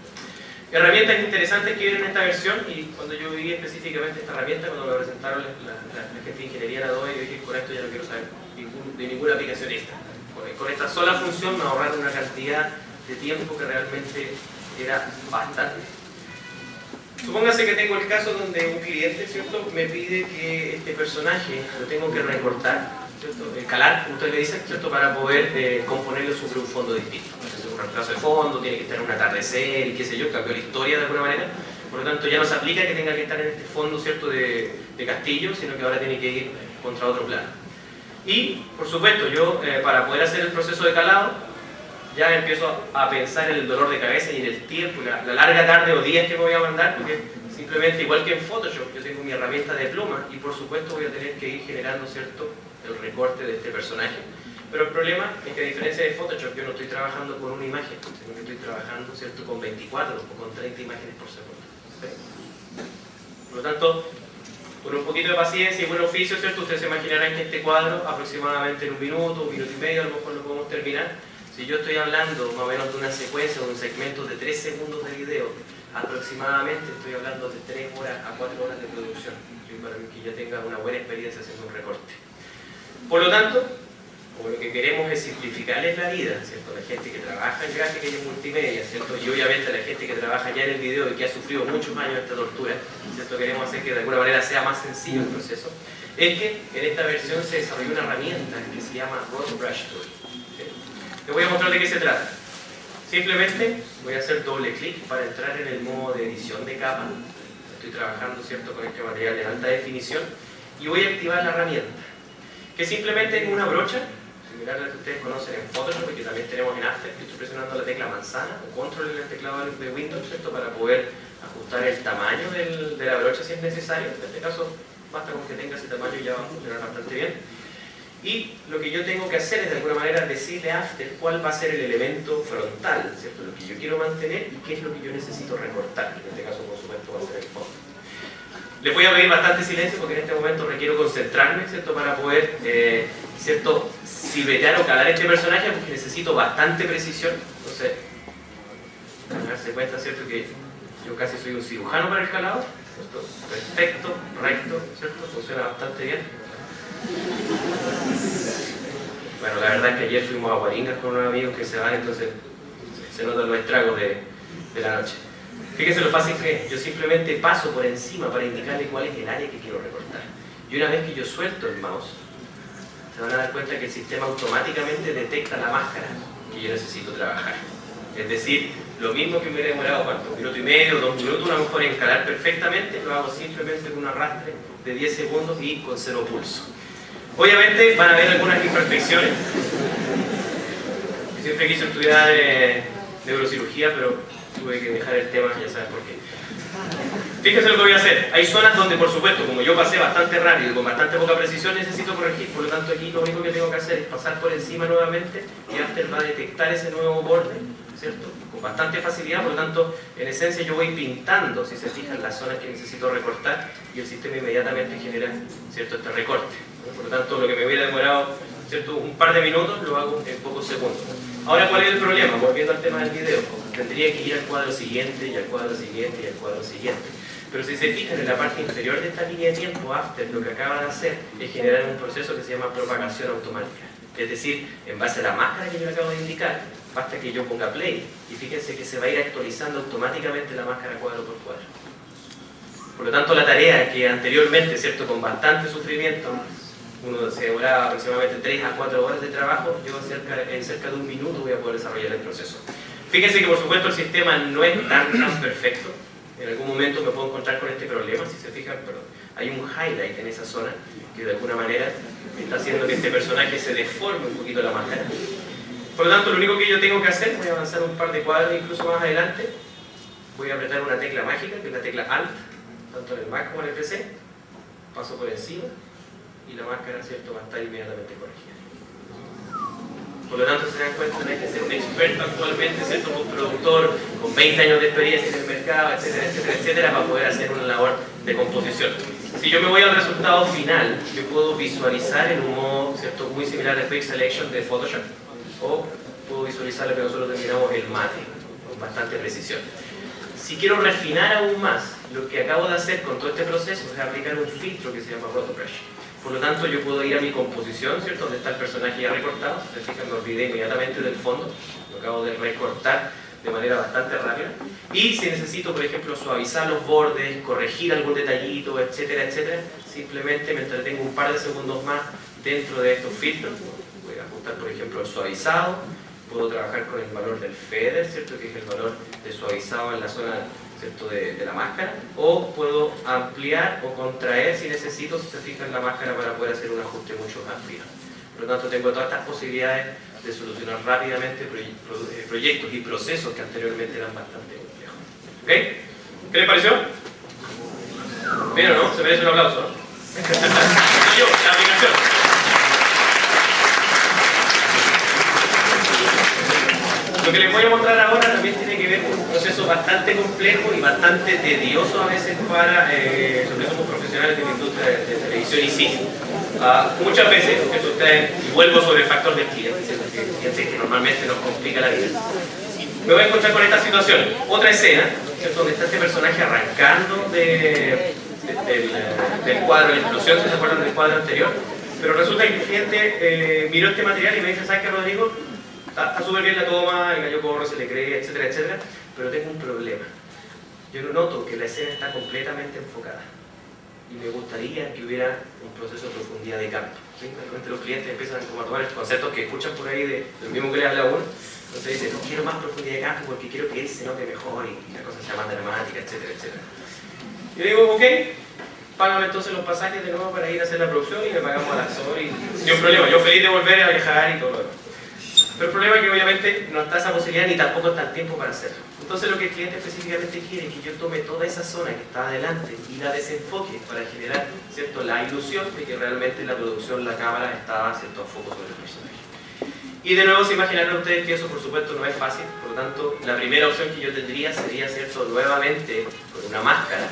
Herramientas interesantes que vienen en esta versión, y cuando yo vi específicamente esta herramienta, cuando me presentaron la gente de ingeniería en Adobe, yo dije, con esto ya no quiero saber de ninguna aplicación extra. Con esta sola función me ahorraron una cantidad de tiempo que realmente era bastante. Supóngase que tengo el caso donde un cliente, ¿cierto?, me pide que este personaje lo tengo que recortar, ¿cierto?, calar, como usted le dice, ¿cierto?, para poder componerlo sobre un fondo distinto. Entonces, un reemplazo de fondo, tiene que estar en un atardecer y qué sé yo, cambió la historia de alguna manera. Por lo tanto, ya no se aplica que tenga que estar en este fondo, ¿cierto?, de castillo, sino que ahora tiene que ir contra otro plano. Y, por supuesto, yo para poder hacer el proceso de calado, ya empiezo a pensar en el dolor de cabeza y en el tiempo, la larga tarde o días que me voy a mandar, porque simplemente, igual que en Photoshop, yo tengo mi herramienta de pluma y por supuesto voy a tener que ir generando, ¿cierto?, el recorte de este personaje. Pero el problema es que, a diferencia de Photoshop, yo no estoy trabajando con una imagen, sino que estoy trabajando, ¿cierto?, con 24 o con 30 imágenes por segundo. ¿Sí? Por lo tanto, con un poquito de paciencia y buen oficio, ¿cierto?, ustedes se imaginarán que este cuadro, aproximadamente en un minuto y medio, a lo mejor lo podemos terminar. Si yo estoy hablando más o menos de una secuencia, de un segmento de 3 segundos de video, aproximadamente estoy hablando de 3 horas a 4 horas de producción. Para que ya tenga una buena experiencia haciendo un recorte. Por lo tanto, como lo que queremos es simplificarles la vida, ¿cierto?, la gente que trabaja en gráfica y en multimedia, ¿cierto?, y obviamente la gente que trabaja ya en el video y que ha sufrido muchos años esta tortura, ¿cierto?, queremos hacer que de alguna manera sea más sencillo el proceso, es que en esta versión se desarrolló una herramienta que se llama Rough Brush Tool. Les voy a mostrar de qué se trata. Simplemente voy a hacer doble clic para entrar en el modo de edición de capa. Estoy trabajando, ¿cierto?, con este material de alta definición y voy a activar la herramienta, que simplemente es una brocha similar a la que ustedes conocen en Photoshop y que también tenemos en After. Estoy presionando la tecla manzana o control en el teclado de Windows, ¿cierto?, para poder ajustar el tamaño de la brocha si es necesario. En este caso basta con que tenga ese tamaño y ya va a funcionar bastante bien. Y lo que yo tengo que hacer es de alguna manera decirle a After cuál va a ser el elemento frontal, ¿cierto?, lo que yo quiero mantener y qué es lo que yo necesito recortar. En este caso, por supuesto, va a ser el fondo. Les voy a pedir bastante silencio porque en este momento requiero concentrarme, ¿cierto?, para poder, ¿cierto?, silbetear o calar este personaje, porque necesito bastante precisión. Entonces, darse cuenta, ¿cierto?, que yo casi soy un cirujano para el calado, ¿cierto?, perfecto, recto, ¿cierto?, funciona bastante bien. Bueno, la verdad es que ayer fuimos a Guaringas con unos amigos que se van, entonces se notan los estragos de la noche. Fíjense lo fácil que es. Yo simplemente paso por encima para indicarle cuál es el área que quiero recortar. Y una vez que yo suelto el mouse, se van a dar cuenta que el sistema automáticamente detecta la máscara que yo necesito trabajar. Es decir, lo mismo que me hubiera demorado, ¿cuánto? 1 minuto y medio, 2 minutos, a lo mejor en calar perfectamente, lo hago simplemente con un arrastre de 10 segundos y con 0 pulso. Obviamente van a haber algunas imperfecciones. Yo siempre quise estudiar neurocirugía, pero tuve que dejar el tema, ya saben por qué. Fíjense lo que voy a hacer. Hay zonas donde, por supuesto, como yo pasé bastante rápido y con bastante poca precisión, necesito corregir. Por lo tanto, aquí lo único que tengo que hacer es pasar por encima nuevamente y After va a detectar ese nuevo borde, ¿cierto?, con bastante facilidad. Por lo tanto, en esencia yo voy pintando, si se fijan, las zonas que necesito recortar y el sistema inmediatamente genera, ¿cierto?, este recorte. Por lo tanto, lo que me hubiera demorado, ¿cierto?, un par de minutos, lo hago en pocos segundos. Ahora, ¿cuál es el problema? Volviendo al tema del video, tendría que ir al cuadro siguiente y al cuadro siguiente y al cuadro siguiente. Pero si se fijan en la parte inferior de esta línea de tiempo, After lo que acaba de hacer es generar un proceso que se llama propagación automática. Es decir, en base a la máscara que yo le acabo de indicar, basta que yo ponga play y fíjense que se va a ir actualizando automáticamente la máscara cuadro por cuadro. Por lo tanto, la tarea que anteriormente, ¿cierto?, con bastante sufrimiento, uno se demoraba aproximadamente 3 a 4 horas de trabajo, yo en cerca de 1 minuto voy a poder desarrollar el proceso. Fíjense que por supuesto el sistema no es tan perfecto. En algún momento me puedo encontrar con este problema, si se fijan, perdón. Hay un highlight en esa zona que de alguna manera está haciendo que este personaje se deforme un poquito la máscara. Por lo tanto, lo único que yo tengo que hacer, voy a avanzar un par de cuadros incluso más adelante, voy a apretar una tecla mágica, que es la tecla Alt, tanto en el Mac como en el PC, paso por encima, y la máscara, ¿cierto?, va a estar inmediatamente corregida. Por lo tanto, se dan cuenta, no hay que ser un experto actualmente, ¿cierto?, un productor con 20 años de experiencia en el mercado, etcétera, etcétera, etcétera, para poder hacer una labor de composición. Si yo me voy al resultado final, yo puedo visualizar en un modo, ¿cierto?, muy similar al Quick Selection de Photoshop, o puedo visualizar lo que nosotros denominamos el mate, con bastante precisión. Si quiero refinar aún más, lo que acabo de hacer con todo este proceso es aplicar un filtro que se llama Rotobrush. Por lo tanto, yo puedo ir a mi composición, ¿cierto?, donde está el personaje ya recortado. Si se fijan, me olvidé inmediatamente del fondo, lo acabo de recortar de manera bastante rápida. Y si necesito, por ejemplo, suavizar los bordes, corregir algún detallito, etcétera, etcétera, simplemente me entretengo un par de segundos más dentro de estos filtros. Voy a ajustar, por ejemplo, el suavizado. Puedo trabajar con el valor del feather, ¿cierto?, que es el valor de suavizado en la zona, ¿cierto?, de la máscara, o puedo ampliar o contraer si necesito, si se fijan, la máscara para poder hacer un ajuste mucho más fino. Por lo tanto, tengo todas estas posibilidades de solucionar rápidamente proyectos y procesos que anteriormente eran bastante complejos. ¿Ok? ¿Qué les pareció? ¿Bien o no? Se merece un aplauso, ¿no? Yo, la aplicación. Lo que les voy a mostrar ahora también tiene que ver con un proceso bastante complejo y bastante tedioso a veces para los que somos profesionales de la industria de televisión y cine. Muchas veces, y vuelvo sobre el factor del cliente, que normalmente nos complica la vida, me voy a encontrar con esta situación. Otra escena, ¿cierto?, donde está este personaje arrancando del cuadro de explosión, si se acuerdan del cuadro anterior, pero resulta que el cliente miró este material y me dice: ¿sabes qué, Rodrigo? Está súper bien la toma, el gallo corre, se le cree, etcétera, etcétera, pero tengo un problema. Yo noto que la escena está completamente enfocada y me gustaría que hubiera un proceso de profundidad de campo. ¿Sí? Realmente los clientes empiezan como a tomar estos conceptos que escuchan por ahí del mismo que le habla a uno. Entonces dicen: no quiero más profundidad de campo porque quiero que él se note mejor y la cosa sea más dramática, etcétera, etcétera. Yo digo: ok, págame entonces los pasajes de nuevo para ir a hacer la producción y le pagamos al actor y sin un problema. Yo feliz de volver a viajar y todo lo demás. Pero el problema es que obviamente no está esa posibilidad ni tampoco está el tiempo para hacerlo. Entonces lo que el cliente específicamente quiere es que yo tome toda esa zona que está adelante y la desenfoque para generar, ¿cierto?, la ilusión de que realmente la producción, la cámara estaba, ¿cierto?, a foco sobre el personaje. Y de nuevo se imaginarán ustedes que eso por supuesto no es fácil, por lo tanto la primera opción que yo tendría sería, ¿cierto?, nuevamente con una máscara,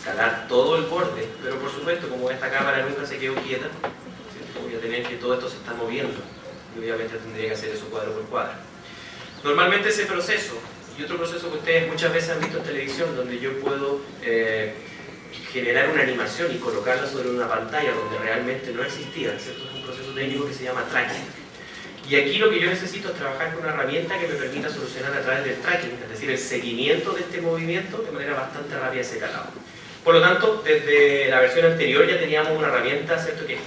calar todo el borde, pero por supuesto como esta cámara nunca se quedó quieta, ¿cierto?, voy a tener que todo esto se está moviendo. Y obviamente tendría que hacer eso cuadro por cuadro. Normalmente ese proceso, y otro proceso que ustedes muchas veces han visto en televisión, donde yo puedo generar una animación y colocarla sobre una pantalla donde realmente no existía, ¿cierto?, es un proceso técnico que se llama tracking. Y aquí lo que yo necesito es trabajar con una herramienta que me permita solucionar a través del tracking, es decir, el seguimiento de este movimiento de manera bastante rápida ese calado. Por lo tanto, desde la versión anterior ya teníamos una herramienta, ¿cierto?, que es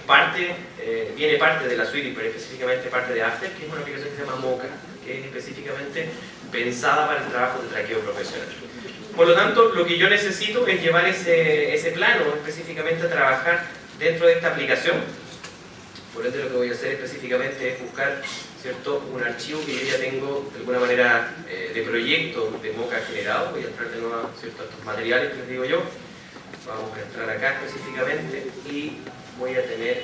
viene parte de la suite, pero específicamente parte de After, que es una aplicación que se llama Mocha, que es específicamente pensada para el trabajo de traqueo profesional. Por lo tanto, lo que yo necesito es llevar ese plano específicamente a trabajar dentro de esta aplicación. Por ende, lo que voy a hacer específicamente es buscar, ¿cierto?, un archivo que yo ya tengo de alguna manera de proyecto de Mocha generado. Voy a entrar de nuevo, ¿cierto?, a estos materiales que les digo yo. Vamos a entrar acá específicamente y voy a tener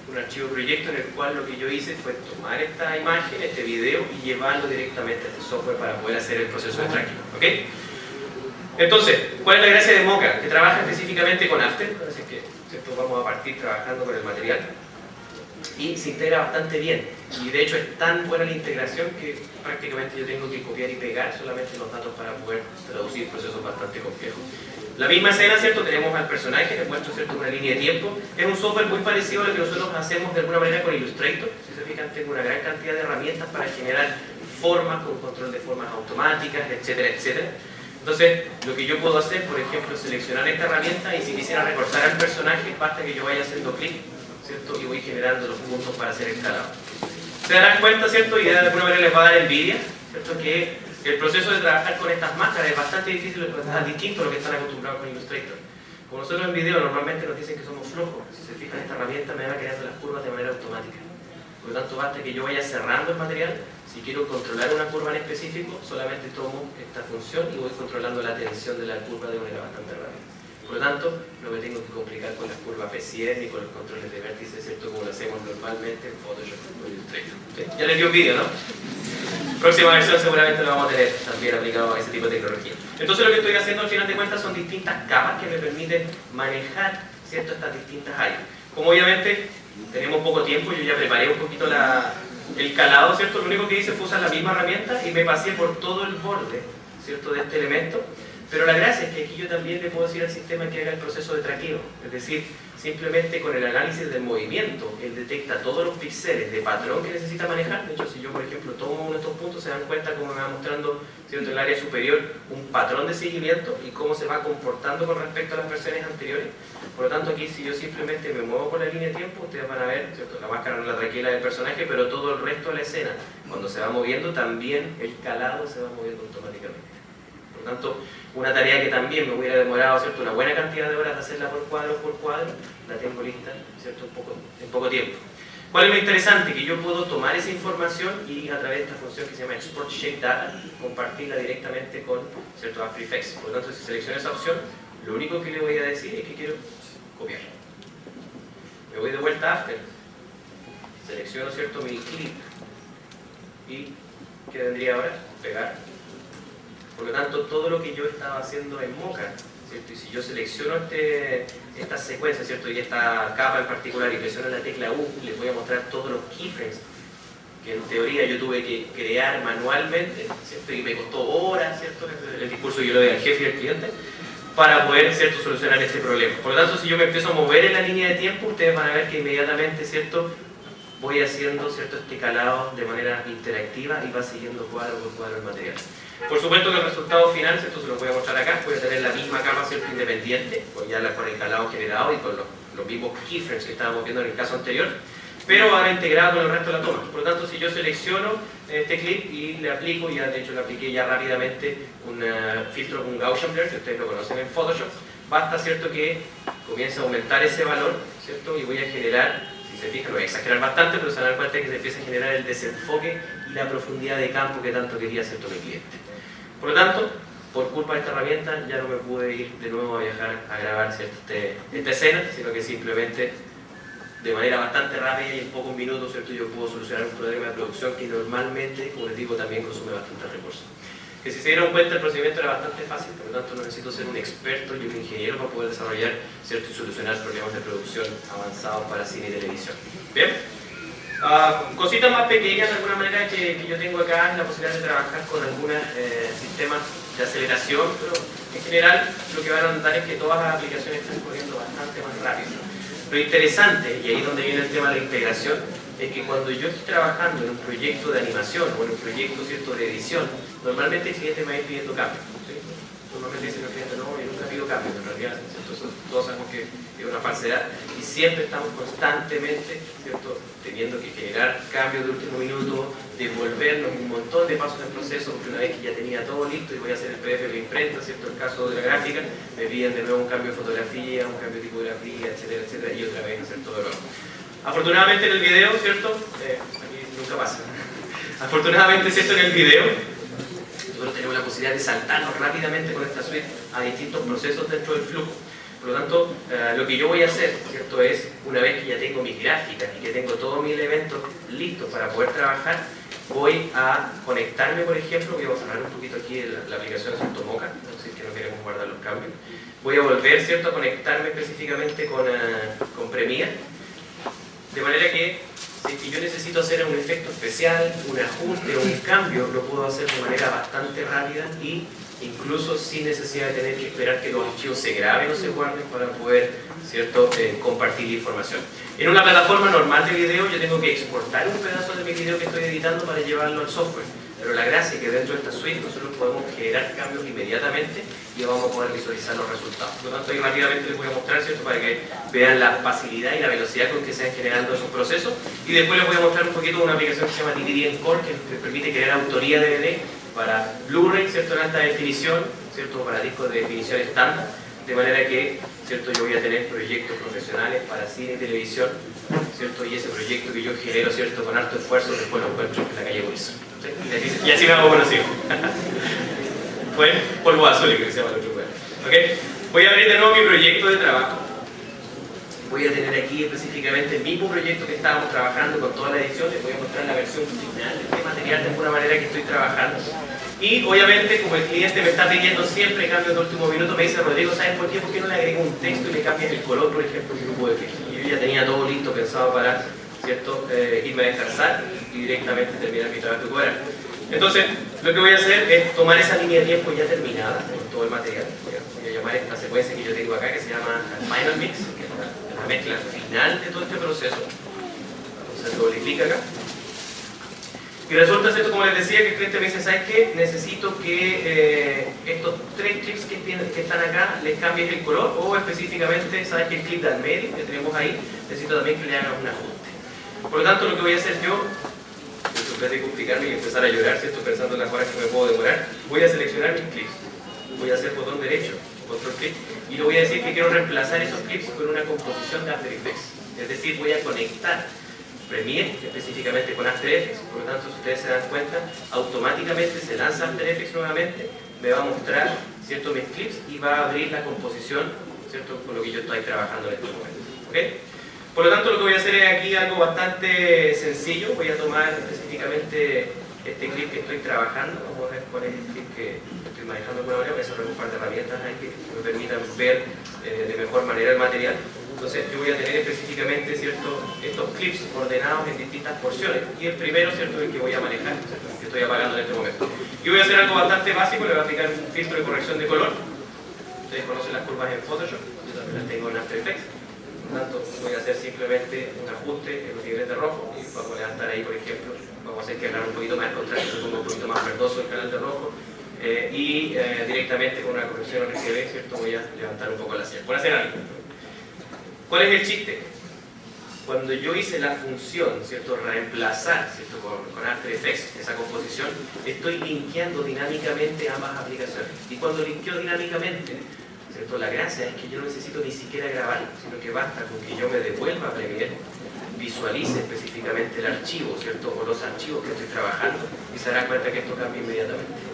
un archivo proyecto en el cual lo que yo hice fue tomar esta imagen, este video y llevarlo directamente a este software para poder hacer el proceso de tracking. ¿Ok? Entonces, ¿cuál es la gracia de Mocha? Que trabaja específicamente con After, así que ¿cierto?, vamos a partir trabajando con el material y se integra bastante bien. Y de hecho es tan buena la integración que prácticamente yo tengo que copiar y pegar solamente los datos para poder traducir procesos bastante complejos. La misma escena, ¿cierto?, tenemos al personaje, les muestro, ¿cierto?, una línea de tiempo. Es un software muy parecido a lo que nosotros hacemos de alguna manera con Illustrator. Si se fijan, tengo una gran cantidad de herramientas para generar formas, con control de formas automáticas, etcétera, etcétera. Entonces, lo que yo puedo hacer, por ejemplo, es seleccionar esta herramienta y si quisiera recortar al personaje, basta que yo vaya haciendo clic, ¿cierto?, y voy generando los puntos para hacer escalado. Se darán cuenta, ¿cierto?, y de alguna manera les va a dar envidia, ¿cierto?, que el proceso de trabajar con estas máscaras es bastante difícil, es distinto a lo que están acostumbrados con Illustrator. Como nosotros en video normalmente nos dicen que somos flojos, si se fijan, esta herramienta me va creando las curvas de manera automática. Por lo tanto, basta que yo vaya cerrando el material. Si quiero controlar una curva en específico, solamente tomo esta función y voy controlando la tensión de la curva de manera bastante rápida. Por lo tanto, no me tengo que complicar con las curvas Bézier ni con los controles de vértices, ¿cierto? Como lo hacemos normalmente en Photoshop o Illustrator. ¿Sí? Ya les di un vídeo, ¿no? Próxima versión seguramente lo vamos a tener también aplicado a ese tipo de tecnología. Entonces lo que estoy haciendo al final de cuentas son distintas capas que me permiten manejar, ¿cierto?, estas distintas áreas. Como obviamente tenemos poco tiempo, yo ya preparé un poquito el calado, ¿cierto? Lo único que hice fue usar la misma herramienta y me pasé por todo el borde, ¿cierto?, de este elemento. Pero la gracia es que aquí yo también le puedo decir al sistema que haga el proceso de traqueo, es decir, simplemente con el análisis del movimiento, él detecta todos los píxeles de patrón que necesita manejar. De hecho, si yo, por ejemplo, tomo uno de estos puntos, se dan cuenta cómo me va mostrando, ¿cierto?, en el área superior un patrón de seguimiento y cómo se va comportando con respecto a las versiones anteriores. Por lo tanto, aquí si yo simplemente me muevo por la línea de tiempo, ustedes van a ver, ¿cierto?, la máscara no la traquela del personaje, pero todo el resto de la escena, cuando se va moviendo, también el calado se va moviendo automáticamente. Por lo tanto, una tarea que también me hubiera demorado, ¿cierto?, una buena cantidad de horas de hacerla por cuadro, la tengo lista, ¿cierto?, en poco tiempo. ¿Cuál es lo interesante? Que yo puedo tomar esa información y a través de esta función que se llama Export Shape Data, compartirla directamente con, ¿cierto?, After Effects. Por lo tanto, si selecciono esa opción, lo único que le voy a decir es que quiero copiar. Me voy de vuelta a After, selecciono, ¿cierto?, mi clip y ¿qué vendría ahora? Pegar. Por lo tanto, todo lo que yo estaba haciendo en Mocha, ¿cierto?, y si yo selecciono esta secuencia, ¿cierto?, y esta capa en particular y presiono la tecla U, les voy a mostrar todos los keyframes que en teoría yo tuve que crear manualmente, ¿cierto?, y me costó horas, ¿cierto?, el discurso yo lo doy al jefe y al cliente, para poder, ¿cierto?, solucionar este problema. Por lo tanto, si yo me empiezo a mover en la línea de tiempo, ustedes van a ver que inmediatamente, ¿cierto?, voy haciendo, ¿cierto?, este calado de manera interactiva y va siguiendo cuadro por cuadro el material. Por supuesto que el resultado final, ¿cierto?, se lo voy a mostrar acá, voy a tener la misma capa, ¿cierto?, independiente, con el calado generado y con los mismos keyframes que estábamos viendo en el caso anterior, pero ahora integrado con el resto de la toma. Por lo tanto, si yo selecciono este clip y le aplico, ya de hecho le apliqué ya rápidamente un filtro, un Gaussian Blur, que ustedes lo conocen en Photoshop, basta, ¿cierto?, que comience a aumentar ese valor, ¿cierto?, y voy a generar, si se fijan, lo voy a exagerar bastante, pero se van a dar cuenta que se empieza a generar el desenfoque y la profundidad de campo que tanto quería, ¿cierto?, mi cliente. Por lo tanto, por culpa de esta herramienta ya no me pude ir de nuevo a viajar a grabar, ¿cierto?, esta escena, sino que simplemente de manera bastante rápida y en pocos minutos, ¿cierto?, yo puedo solucionar un problema de producción que normalmente, como les digo, también consume bastantes recursos. Que si se dieron cuenta, el procedimiento era bastante fácil, por lo tanto no necesito ser un experto y un ingeniero para poder desarrollar, ¿cierto?, y solucionar problemas de producción avanzados para cine y televisión. ¿Bien? Cositas más pequeñas, de alguna manera, que yo tengo acá, es la posibilidad de trabajar con algunos sistemas de aceleración, pero en general lo que van a notar es que todas las aplicaciones están corriendo bastante más rápido. Lo interesante, y ahí es donde viene el tema de la integración, es que cuando yo estoy trabajando en un proyecto de animación o en un proyecto, ¿cierto?, de edición, normalmente el cliente me va a ir pidiendo cambios. ¿Sí? Normalmente dice el cliente, no, yo nunca pido cambios, en realidad, ¿cierto? Todos sabemos que es una falsedad y siempre estamos constantemente, ¿cierto?, teniendo que generar cambios de último minuto, devolvernos un montón de pasos del proceso, porque una vez que ya tenía todo listo y voy a hacer el PDF de imprenta, ¿cierto?, el caso de la gráfica, me piden de nuevo un cambio de fotografía, un cambio de tipografía, etcétera, etcétera, y otra vez hacer todo de nuevo. Afortunadamente en el video, ¿cierto?, aquí nunca pasa, afortunadamente, ¿cierto?, en el video nosotros tenemos la posibilidad de saltarnos rápidamente con esta suite a distintos procesos dentro del flujo. Por lo tanto, lo que yo voy a hacer, ¿cierto?, es, una vez que ya tengo mis gráficas y que tengo todos mis elementos listos para poder trabajar, voy a conectarme, por ejemplo, voy a cerrar un poquito aquí la aplicación de Mocha, si es que no queremos guardar los cambios. Voy a volver, ¿cierto?, a conectarme específicamente con Premiere, de manera que si yo necesito hacer un efecto especial, un ajuste o un cambio, lo puedo hacer de manera bastante rápida y incluso sin necesidad de tener que esperar que los archivos se graben o se guarden para poder, ¿cierto?, compartir la información. En una plataforma normal de video yo tengo que exportar un pedazo de mi video que estoy editando para llevarlo al software, pero la gracia es que dentro de esta suite nosotros podemos generar cambios inmediatamente y vamos a poder visualizar los resultados. Por lo tanto, ahí rápidamente les voy a mostrar, ¿cierto?, para que vean la facilidad y la velocidad con que se van generando esos procesos, y después les voy a mostrar un poquito de una aplicación que se llama DVD Encore, que permite crear autoría DVD para Blu-ray, ¿cierto?, en alta definición, ¿cierto?, para discos de definición estándar, de manera que, ¿cierto?, yo voy a tener proyectos profesionales para cine y televisión, ¿cierto?, y ese proyecto que yo genero, ¿cierto?, con harto esfuerzo, después lo encuentro en la calle Wilson, ¿sí? Y así me hago conocido. Fue polvo azul, que se llama el otro lugar. ¿Okay? Voy a abrir de nuevo mi proyecto de trabajo. Voy a tener aquí específicamente el mismo proyecto que estábamos trabajando con toda la edición. Les voy a mostrar la versión final de este material de alguna manera que estoy trabajando. Y obviamente, como el cliente me está pidiendo siempre cambios de último minuto, me dice: Rodrigo, ¿sabes por qué? ¿Por qué no le agrego un texto y le cambias el color, por ejemplo, del grupo de texto? Y yo ya tenía todo listo, pensado para, ¿cierto?, irme a descansar y directamente terminar mi trabajo de cobrar. Entonces, lo que voy a hacer es tomar esa línea de tiempo ya terminada con todo el material. Voy a llamar esta secuencia que yo tengo acá, que se llama Final Mix, que es la mezcla final de todo este proceso. Entonces, doble clic acá. Y resulta, ¿cierto?, como les decía, que el cliente me dice: ¿sabes qué? Necesito que estos 3 clips que están acá les cambies el color, o específicamente, ¿sabes qué? El clip del medio que tenemos ahí, necesito también que le hagas un ajuste. Por lo tanto, lo que voy a hacer yo, en vez de complicarme y empezar a llorar, ¿cierto?, pensando en las horas que me puedo demorar, voy a seleccionar mis clips. Voy a hacer botón derecho, control clic, y le voy a decir que quiero reemplazar esos clips con una composición de After Effects. Es decir, voy a conectar Premiere específicamente con After Effects. Por lo tanto, si ustedes se dan cuenta, automáticamente se lanza After Effects nuevamente, me va a mostrar, ¿cierto?, mis clips, y va a abrir la composición, ¿cierto?, con lo que yo estoy trabajando en este momento. ¿Okay? Por lo tanto, lo que voy a hacer es aquí algo bastante sencillo. Voy a tomar específicamente este clip que estoy trabajando. Vamos a ver cuál es el clip que estoy manejando de alguna manera. Voy a hacer un par de herramientas ahí que me permitan ver de mejor manera el material. Entonces, yo voy a tener específicamente, ¿cierto?, estos clips ordenados en distintas porciones. Y el primero, ¿cierto?, es el que voy a manejar, ¿cierto?, que estoy apagando en este momento. Y voy a hacer algo bastante básico. Le voy a aplicar un filtro de corrección de color. Ustedes conocen las curvas en Photoshop, yo también las tengo en After Effects. Por lo tanto, voy a hacer simplemente un ajuste en los niveles de rojo, y vamos a levantar ahí, por ejemplo, vamos a hacer que haga un poquito más contraste, se ponga un poquito más verdoso el canal de rojo, y directamente con una corrección RGB, ¿cierto?, voy a levantar un poco la señal. Por hacer algo. ¿Cuál es el chiste? Cuando yo hice la función, ¿cierto?, reemplazar, ¿cierto?, con After Effects esa composición, estoy linkeando dinámicamente ambas aplicaciones. Y cuando linkeo dinámicamente, ¿cierto?, la gracia es que yo no necesito ni siquiera grabar, sino que basta con que yo me devuelva a Premiere, visualice específicamente el archivo, ¿cierto?, o los archivos que estoy trabajando, y se dará cuenta que esto cambia inmediatamente.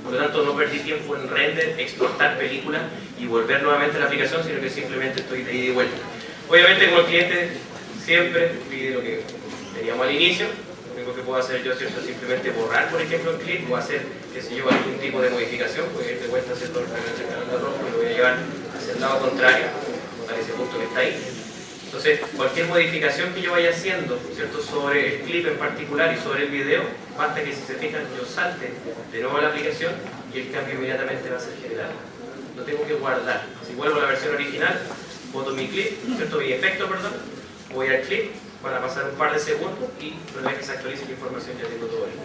Por lo tanto, no perdí tiempo en render, exportar película y volver nuevamente a la aplicación, sino que simplemente estoy de ida y vuelta. Obviamente, como el cliente siempre pide lo que teníamos al inicio, lo único que puedo hacer yo, ¿cierto?, es simplemente borrar, por ejemplo, el clip, o hacer, qué sé yo, algún tipo de modificación. Voy a ir de vuelta hacia el canal de rojo y lo voy a llevar hacia el lado contrario, a ese punto que está ahí. Entonces, cualquier modificación que yo vaya haciendo, ¿cierto?, sobre el clip en particular y sobre el video, basta que, si se fijan, yo salte de nuevo a la aplicación y el cambio inmediatamente va a ser generado. No tengo que guardar. Si vuelvo a la versión original, boto mi clip, ¿cierto?, mi efecto, perdón, voy al clip, van a pasar un par de segundos y una vez que se actualice la información ya tengo todo ahí.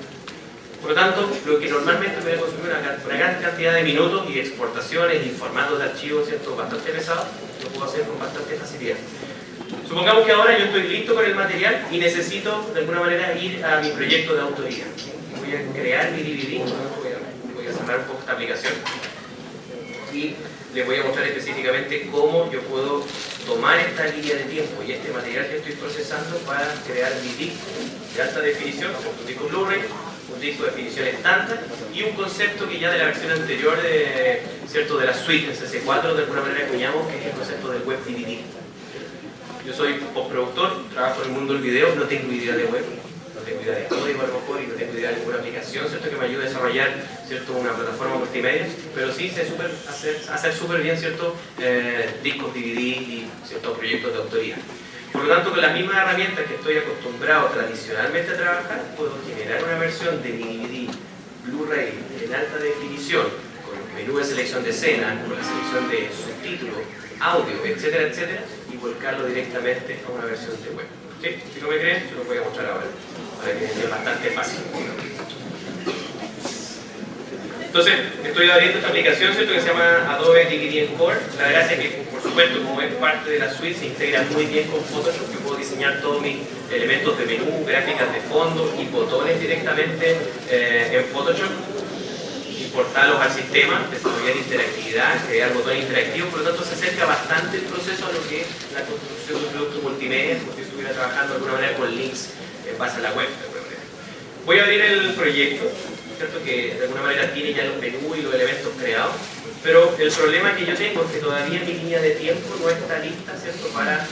Por lo tanto, lo que normalmente me va a consumir una gran cantidad de minutos y exportaciones y formatos de archivos, ¿cierto?, bastante pesados, lo puedo hacer con bastante facilidad. Supongamos que ahora yo estoy listo con el material y necesito de alguna manera ir a mi proyecto de autoría. Voy a crear mi DVD, voy a cerrar un poco esta aplicación y les voy a mostrar específicamente cómo yo puedo tomar esta línea de tiempo y este material que estoy procesando para crear mi disco de alta definición, un disco Blu-ray, un disco de definición estándar y un concepto que ya de la versión anterior de, ¿cierto?, de la suite CC4 de alguna manera acuñamos, que es el concepto del web DVD. Yo soy postproductor, trabajo en el mundo del video, no tengo idea de web, no tengo idea de código a lo mejor y no tengo idea de ninguna aplicación, ¿cierto?, que me ayude a desarrollar, ¿cierto?, una plataforma multimedia, pero sí sé hacer súper bien, ¿cierto?, discos DVD y ciertos proyectos de autoría. Por lo tanto, con las mismas herramientas que estoy acostumbrado tradicionalmente a trabajar, puedo generar una versión de mi DVD Blu-ray en alta definición, con el menú de selección de escena, con la selección de subtítulos, audio, etcétera, etcétera, y volcarlo directamente a una versión de web. ¿Sí? Si no me creen, se lo voy a mostrar ahora, para que sea bastante fácil. Entonces, estoy abriendo esta aplicación, ¿cierto?, que se llama Adobe DVD Encore. La gracia es que, por supuesto, como es parte de la suite, se integra muy bien con Photoshop. Yo puedo diseñar todos mis elementos de menú, gráficas de fondo y botones directamente en Photoshop, importarlos al sistema, desarrollar interactividad, crear botones interactivos. Por lo tanto, se acerca bastante el proceso a lo que es la construcción de un producto multimedia, como si estuviera trabajando de alguna manera con links en base a la web. Voy a abrir el proyecto. ¿cierto? Que de alguna manera tiene ya los menús y los elementos creados, pero el problema que yo tengo es que todavía mi línea de tiempo no está lista, ¿cierto? Para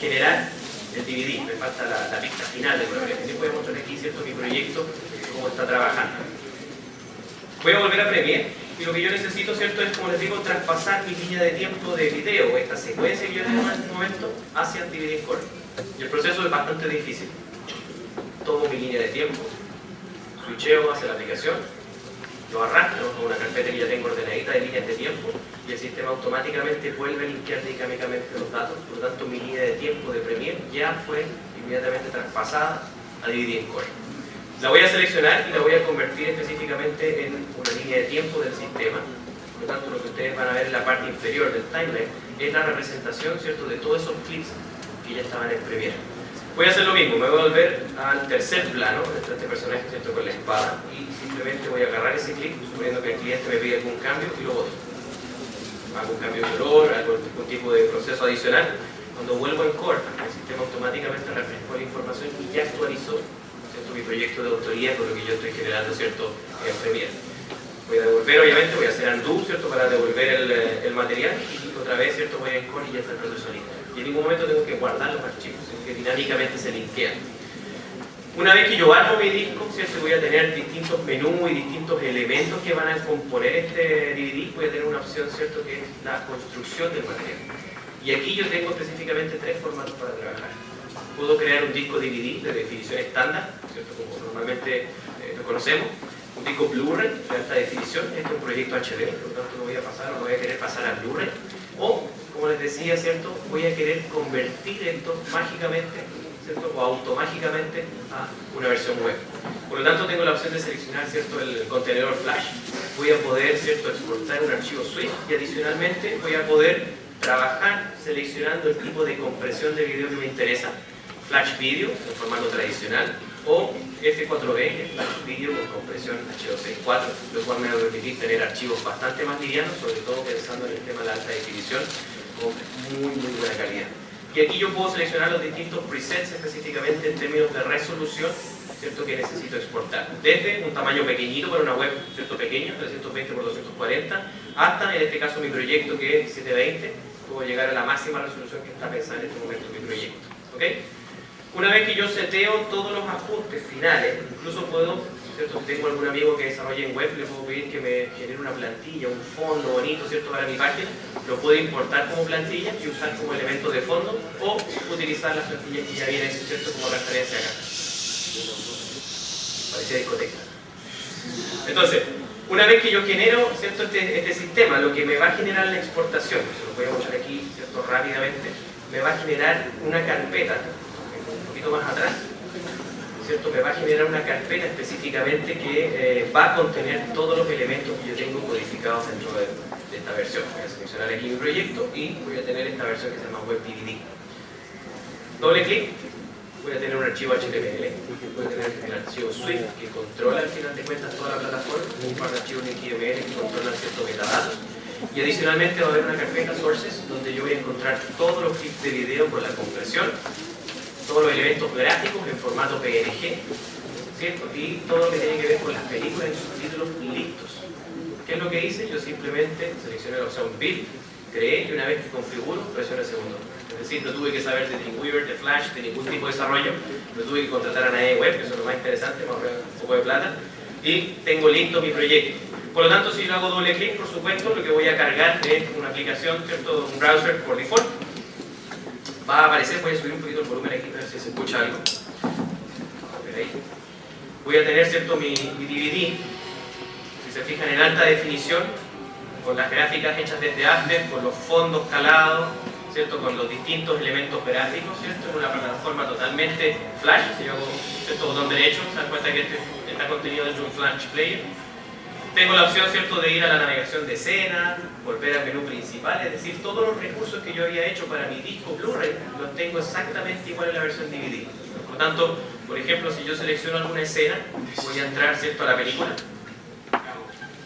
generar el DVD, me falta la pista final de programa. Les voy a mostrar aquí, ¿cierto? Mi proyecto, cómo está trabajando. Voy a volver a Premiere y lo que yo necesito, ¿cierto? Es, como les digo, traspasar mi línea de tiempo de video, esta secuencia que yo tengo en este momento, hacia el DVD Core. Y el proceso es bastante difícil. Tomo mi línea de tiempo, switcheo hacia la aplicación, lo arrastro a una carpeta que ya tengo ordenadita de líneas de tiempo y el sistema automáticamente vuelve a limpiar dinámicamente los datos. Por lo tanto, mi línea de tiempo de Premiere ya fue inmediatamente traspasada a DVD Core. La voy a seleccionar y la voy a convertir específicamente en una línea de tiempo del sistema. Por lo tanto, lo que ustedes van a ver en la parte inferior del timeline es la representación, ¿cierto?, de todos esos clips que ya estaban en Premiere. Voy a hacer lo mismo, me voy a volver al tercer plano de este personaje, ¿cierto?, con la espada, y simplemente voy a agarrar ese clip, suponiendo que el cliente me pide algún cambio, y lo boto. Hago un cambio de color, algún tipo de proceso adicional. Cuando vuelvo en Core, el sistema automáticamente refrescó la información y ya actualizó, ¿cierto?, mi proyecto de autoría con lo que yo estoy generando, ¿cierto?, en Premiere. Voy a devolver, obviamente, voy a hacer undo, ¿cierto?, para devolver el material, y otra vez, ¿cierto?, voy a en Core y ya está el proceso listo. Y en ningún momento tengo que guardar los archivos, que dinámicamente se linkean. Una vez que yo armo mi disco, ¿cierto?, voy a tener distintos menús y distintos elementos que van a componer este DVD. Voy a tener una opción, ¿cierto?, que es la construcción del material. Y aquí yo tengo específicamente tres formatos para trabajar. Puedo crear un disco DVD de definición estándar, ¿cierto?, como normalmente lo conocemos. Un disco Blu-ray de alta definición. Este es un proyecto HD, por lo tanto lo voy a pasar, lo voy a querer pasar a Blu-ray. O, como les decía, ¿cierto?, voy a querer convertir esto mágicamente, ¿cierto?, o automáticamente a una versión web. Por lo tanto, tengo la opción de seleccionar, ¿cierto?, el contenedor Flash. Voy a poder, ¿cierto?, exportar un archivo Swift y adicionalmente voy a poder trabajar seleccionando el tipo de compresión de video que me interesa. Flash Video, en formato tradicional, o F4V, Flash Video con compresión H264, lo cual me va a permitir tener archivos bastante más livianos, sobre todo pensando en el tema de la alta definición, con muy buena calidad. Y aquí yo puedo seleccionar los distintos presets específicamente en términos de resolución, ¿cierto?, que necesito exportar. Desde un tamaño pequeñito para una web, ¿cierto?, pequeño, 320 por 240, hasta, en este caso, mi proyecto que es 720, puedo llegar a la máxima resolución que está pensada en este momento mi proyecto. ¿Ok? Una vez que yo seteo todos los ajustes finales, incluso puedo, ¿cierto?, si tengo algún amigo que desarrolle en web, le puedo pedir que me genere una plantilla, un fondo bonito, ¿cierto?, para mi página. Lo puedo importar como plantilla y usar como elemento de fondo, o utilizar las plantillas que ya vienen, ¿cierto?, como referencia acá. Parecía discoteca. Entonces, una vez que yo genero, ¿cierto?, este sistema, lo que me va a generar la exportación, se lo voy a mostrar aquí, ¿cierto?, rápidamente, me va a generar una carpeta, un poquito más atrás, ¿cierto?, me va a generar una carpeta específicamente que va a contener todos los elementos que yo tengo codificados dentro de esta versión. Voy a seleccionar aquí mi proyecto y voy a tener esta versión que se llama Web DVD. Doble clic, voy a tener un archivo HTML, voy a tener el archivo Swift que controla al final de cuentas toda la plataforma, un par de archivos XML que controlan ciertos metadatos. Y adicionalmente va a haber una carpeta Sources donde yo voy a encontrar todos los clips de video con la compresión, todos los elementos gráficos en formato PNG, ¿cierto?, y todo lo que tiene que ver con las películas y subtítulos listos. ¿Qué es lo que hice? Yo simplemente seleccioné la opción Build, creé, y una vez que configuro, presiono el segundo. Es decir, no tuve que saber de Dreamweaver, de Flash, de ningún tipo de desarrollo, no tuve que contratar a nadie web, que eso es lo más interesante, me ahorré un poco de plata, y tengo listo mi proyecto. Por lo tanto, si yo hago doble clic, por supuesto, lo que voy a cargar es una aplicación, ¿cierto?, un browser por default. Va a aparecer, voy a subir un poquito el volumen aquí para ver si se escucha algo. A ver ahí. Voy a tener, ¿cierto?, mi DVD, si se fijan, en alta definición, con las gráficas hechas desde After, con los fondos calados, ¿cierto?, con los distintos elementos gráficos, ¿cierto?, en una plataforma totalmente Flash. Si yo hago, ¿cierto?, botón derecho, se dan cuenta que este está contenido dentro de un Flash Player. Tengo la opción, ¿cierto?, de ir a la navegación de escena, volver al menú principal, es decir, todos los recursos que yo había hecho para mi disco Blu-ray los tengo exactamente igual en la versión DVD. Por lo tanto, por ejemplo, si yo selecciono alguna escena, voy a entrar, ¿cierto?, a la película.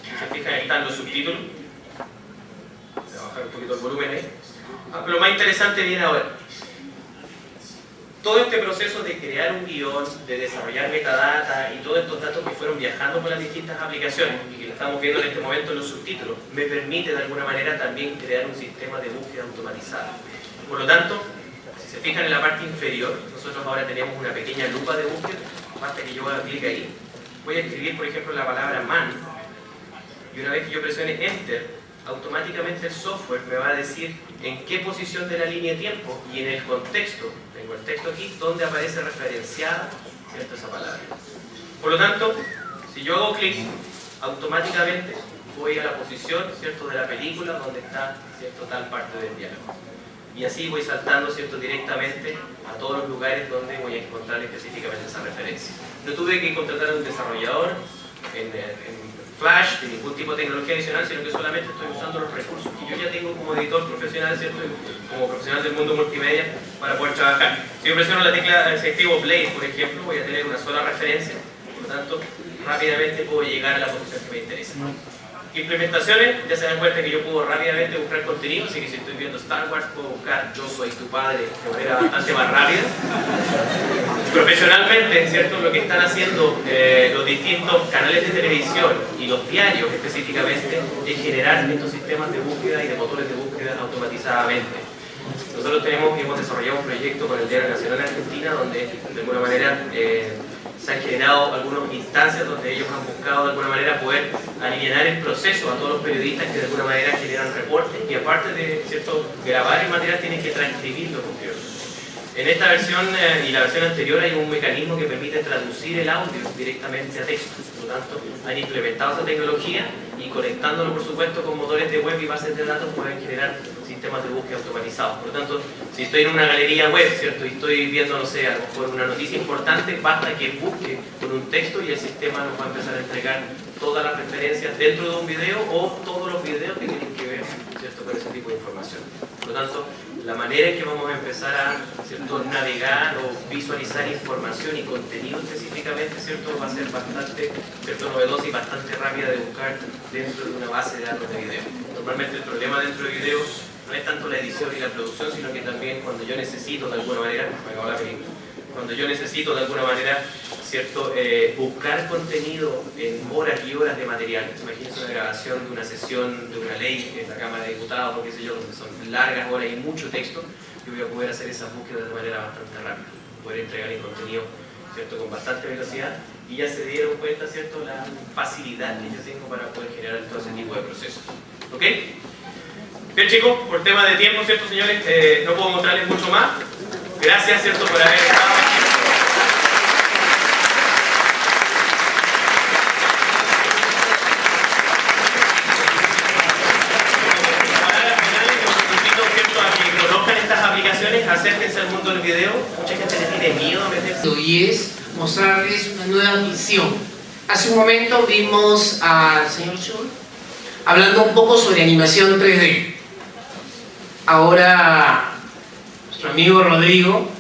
Si se fijan, ahí están los subtítulos. Voy a bajar un poquito el volumen ahí. Pero lo más interesante viene ahora. todo este proceso de crear un guión, de desarrollar metadata y todos estos datos que fueron viajando por las distintas aplicaciones y que lo estamos viendo en este momento en los subtítulos, me permite de alguna manera también crear un sistema de búsqueda automatizada. Por lo tanto, si se fijan en la parte inferior, nosotros ahora tenemos una pequeña lupa de búsqueda. Basta que yo haga clic ahí. Voy a escribir, por ejemplo, la palabra man, y una vez que yo presione Enter, automáticamente el software me va a decir en qué posición de la línea de tiempo y en el contexto, tengo el texto aquí, donde aparece referenciada, ¿cierto?, esa palabra. Por lo tanto, si yo hago clic, automáticamente voy a la posición, ¿cierto?, de la película donde está, ¿cierto?, tal parte del diálogo. Y así voy saltando, ¿cierto?, directamente a todos los lugares donde voy a encontrar específicamente esa referencia. No tuve que contratar a un desarrollador en Flash, de ningún tipo de tecnología adicional, sino que solamente estoy usando los recursos que yo ya tengo como editor profesional, ¿cierto?, como profesional del mundo multimedia, para poder trabajar. Si yo presiono la tecla, si escribo Blade, por ejemplo, voy a tener una sola referencia, por lo tanto, rápidamente puedo llegar a la posición que me interesa. Implementaciones, ya se dan cuenta que yo puedo rápidamente buscar contenido, así que si estoy viendo Star Wars puedo buscar Yo soy tu padre de manera bastante más rápida. Profesionalmente, ¿cierto?, lo que están haciendo los distintos canales de televisión y los diarios específicamente es generar estos sistemas de búsqueda y de motores de búsqueda automatizadamente. Nosotros hemos desarrollado un proyecto con el Diario Nacional de Argentina donde de alguna manera se han generado algunas instancias donde ellos han buscado de alguna manera poder alinear el proceso a todos los periodistas que de alguna manera generan reportes y aparte de, ¿cierto?, grabar el material tienen que transcribir lo que ocurrió. En esta versión y la versión anterior hay un mecanismo que permite traducir el audio directamente a texto. Por lo tanto, han implementado esa tecnología y conectándolo, por supuesto, con motores de web y bases de datos pueden generar sistemas de búsqueda automatizados. Por lo tanto, si estoy en una galería web, ¿cierto?, y estoy viendo, no sé, a lo mejor una noticia importante, basta que busque con un texto y el sistema nos va a empezar a entregar todas las referencias dentro de un video o todos los videos que tienen que ver, ¿cierto?, con ese tipo de información. Por lo tanto, la manera en que vamos a empezar a, ¿cierto?, navegar o visualizar información y contenido específicamente, ¿cierto?, va a ser bastante, ¿cierto?, novedosa y bastante rápida de buscar dentro de una base de datos de video. Normalmente el problema dentro de video no es tanto la edición y la producción, sino que también cuando yo necesito de alguna manera, cuando yo necesito de alguna manera, ¿cierto?, buscar contenido en horas y horas de material. Imagínense una grabación de una sesión de una ley en la Cámara de Diputados o qué sé yo, donde son largas horas y mucho texto, yo voy a poder hacer esas búsquedas de manera bastante rápida, poder entregar el contenido, ¿cierto?, con bastante velocidad y ya se dieron cuenta, ¿cierto?, la facilidad que yo tengo para poder generar todo ese tipo de procesos. ¿Ok? Bien, chicos, por tema de tiempo, ¿cierto, señores? No puedo mostrarles mucho más. Gracias, ¿cierto?, por haber estado. Acérquense al mundo del video, mucha gente le tiene miedo a meterse. Y es mostrarles una nueva visión. Hace un momento vimos al señor Schul hablando un poco sobre animación 3D. Ahora nuestro amigo Rodrigo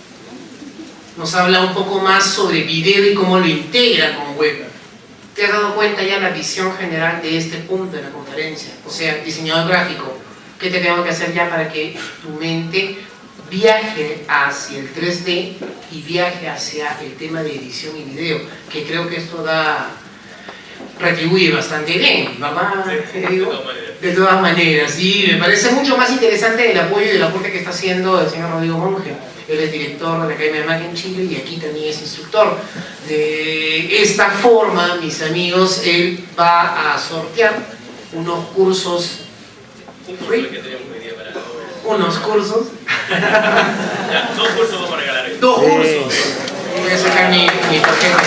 nos habla un poco más sobre video y cómo lo integra con web. ¿Te has dado cuenta ya la visión general de este punto de la conferencia? O sea, diseñador gráfico, ¿qué te tengo que hacer ya para que tu mente viaje hacia el 3D y viaje hacia el tema de edición y video? Que creo que esto retribuye bastante bien, ¿verdad? De todas maneras, y me parece mucho más interesante el apoyo y el aporte que está haciendo el señor Rodrigo Monge. Él es director de la Academia de Mac en Chile y aquí también es instructor. De esta forma, mis amigos, él va a sortear unos cursos free. Unos cursos. Ya, 2 cursos vamos a regalar hoy. 2 cursos. Voy a sacar mi tarjeta.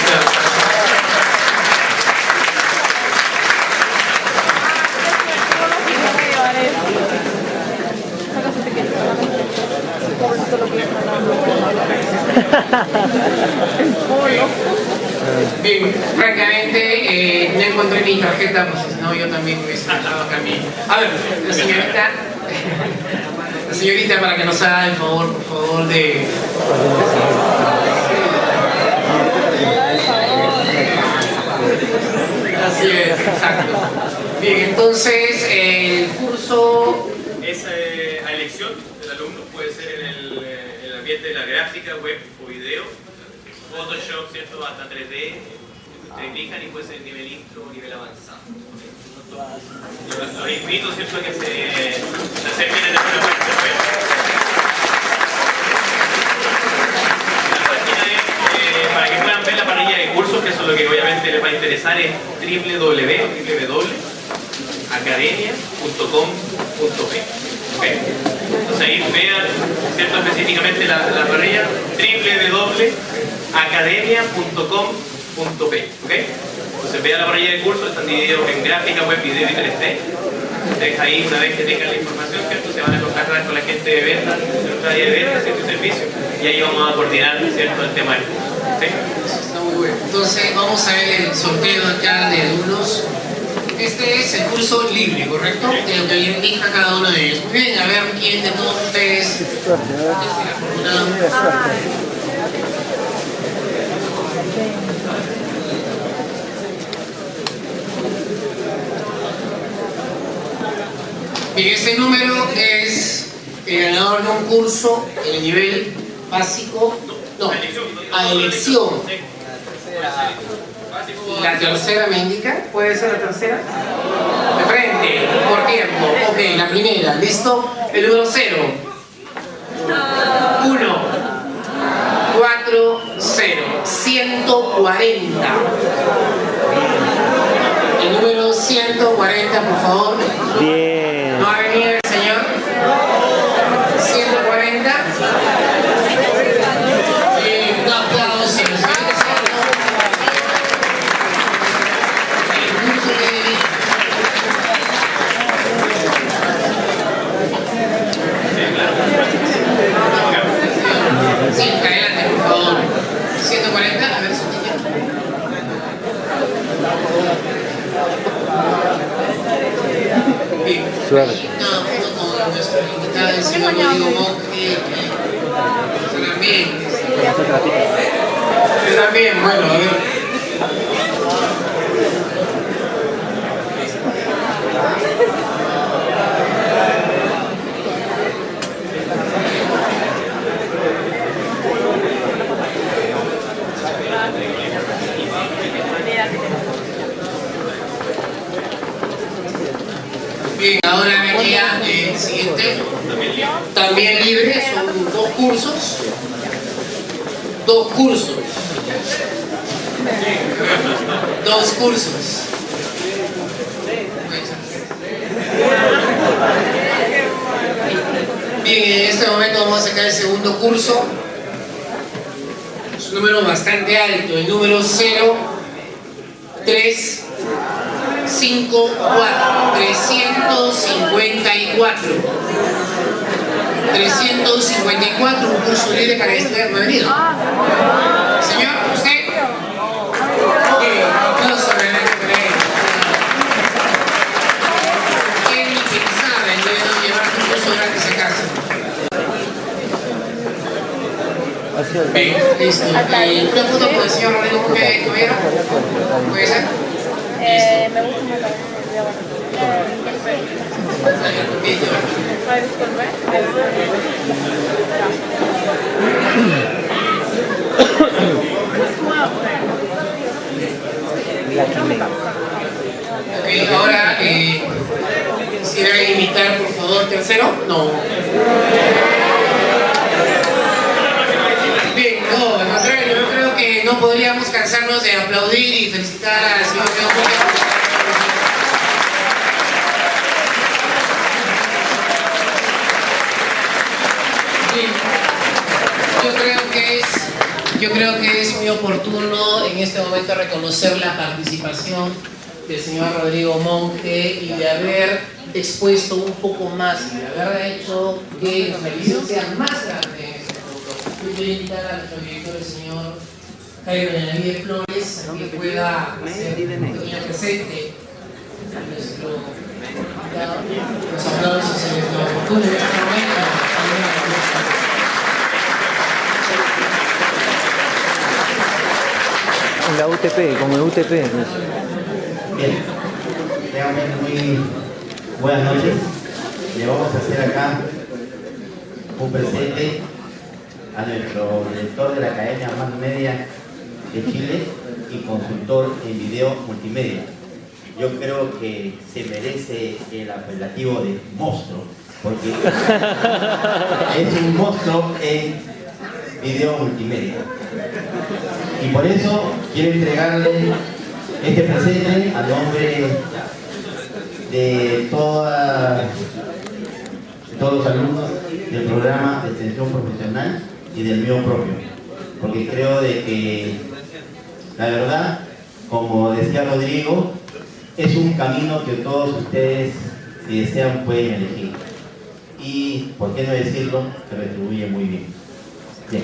Bien, francamente no encontré mi tarjeta, pues si no yo también me hubiese dejado acá mi... A ver, la señorita para que nos haga el favor, por favor, de... Así es, exacto. Bien, entonces el curso... Es a elección del alumno, puede ser en el ambiente de la gráfica, web o video, Photoshop, ¿cierto? Hasta 3D, triplican y puede ser nivel intro o nivel avanzado. Los invito, ¿cierto?, a que se acerquen en esta página web. La página es, para que puedan ver la parrilla de cursos, que eso es lo que obviamente les va a interesar, es www.academia.com.p. ¿Okay? Entonces ahí vean, ¿cierto?, específicamente la parrilla www.academia.com.p. ¿Okay? Entonces vean la parrilla de cursos, están divididos en gráfica, web, video y 3D. Ustedes ahí, una vez que tengan la información, ¿cierto?, se van a contactar con la gente de ventas, de nuestra área de ventas, ¿cierto?, y servicio, y ahí vamos a coordinar, ¿cierto?, el tema del curso. ¿Sí? Está muy bueno. Entonces vamos a ver el sorteo acá de alumnos. Este es el curso libre, ¿correcto? De lo que indica cada uno de ellos. Muy bien, a ver quién de todos ustedes es el afortunado. Bien, este número es el ganador de un curso en el nivel básico, no, a elección. La tercera me indica, ¿puede ser la tercera? De frente, por tiempo. Ok, la primera, ¿listo? El número 0. 1, 4, 0. 140. El número 140, por favor. Bien. ¿No ha venido el señor? 140. Un aplauso. Sí, adelante, por favor. 140, a ver su niña. Bien. Suave. Una foto con nuestra invitada, el señor Rodrigo Monge. Yo también. Yo también, bueno, a ver. Bien, ahora venía el siguiente, también libre, son 2 cursos. 2 cursos. 2 cursos. Bien, en este momento vamos a sacar el segundo curso. Es un número bastante alto, el número 0, 3, 5, 4, 354. 354, un curso libre para estudiar. ¿No ha venido? Señor, ¿usted? Ok, aplauso realmente para él. ¿Quién ni pensaba en llevar un curso gratis a casa? Bien, listo. ¿Una foto con el señor Rodrigo Monge Tobero? ¿Puede ser? Me gusta mucho. Ay, disculpe. Ok, ahora quisiera invitar, por favor, tercero. No. Bien, no, al contrario, yo creo que no podríamos cansarnos de aplaudir y felicitar al señor Rodrigo Monge. Yo creo que es muy oportuno en este momento reconocer la participación del señor Rodrigo Monge y de haber expuesto un poco más y de haber hecho que los servicios sean más grandes en este punto. Yo voy a invitar a nuestro director, el señor Jairo Benavides Flores, a que pueda hacer un pequeño presente a nuestro invitado. Los aplausos se les oportuno en este momento. La UTP, como el UTP. Bien, realmente muy buenas noches. Le vamos a hacer acá un presente a nuestro director de la Academia Más Media de Chile y consultor en video multimedia. Yo creo que se merece el apelativo de monstruo, porque es un monstruo en video multimedia. Y por eso quiero entregarle este presente a nombre de todos los alumnos del programa de extensión profesional y del mío propio, porque creo de que la verdad, como decía Rodrigo, es un camino que todos ustedes, si desean, pueden elegir. Y, por qué no decirlo, se retribuye muy bien. Bien.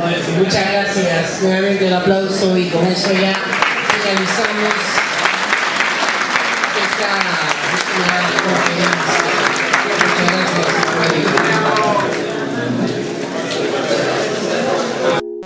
Bueno, sí, muchas gracias. Nuevamente el aplauso y con eso ya finalizamos esta conferencia.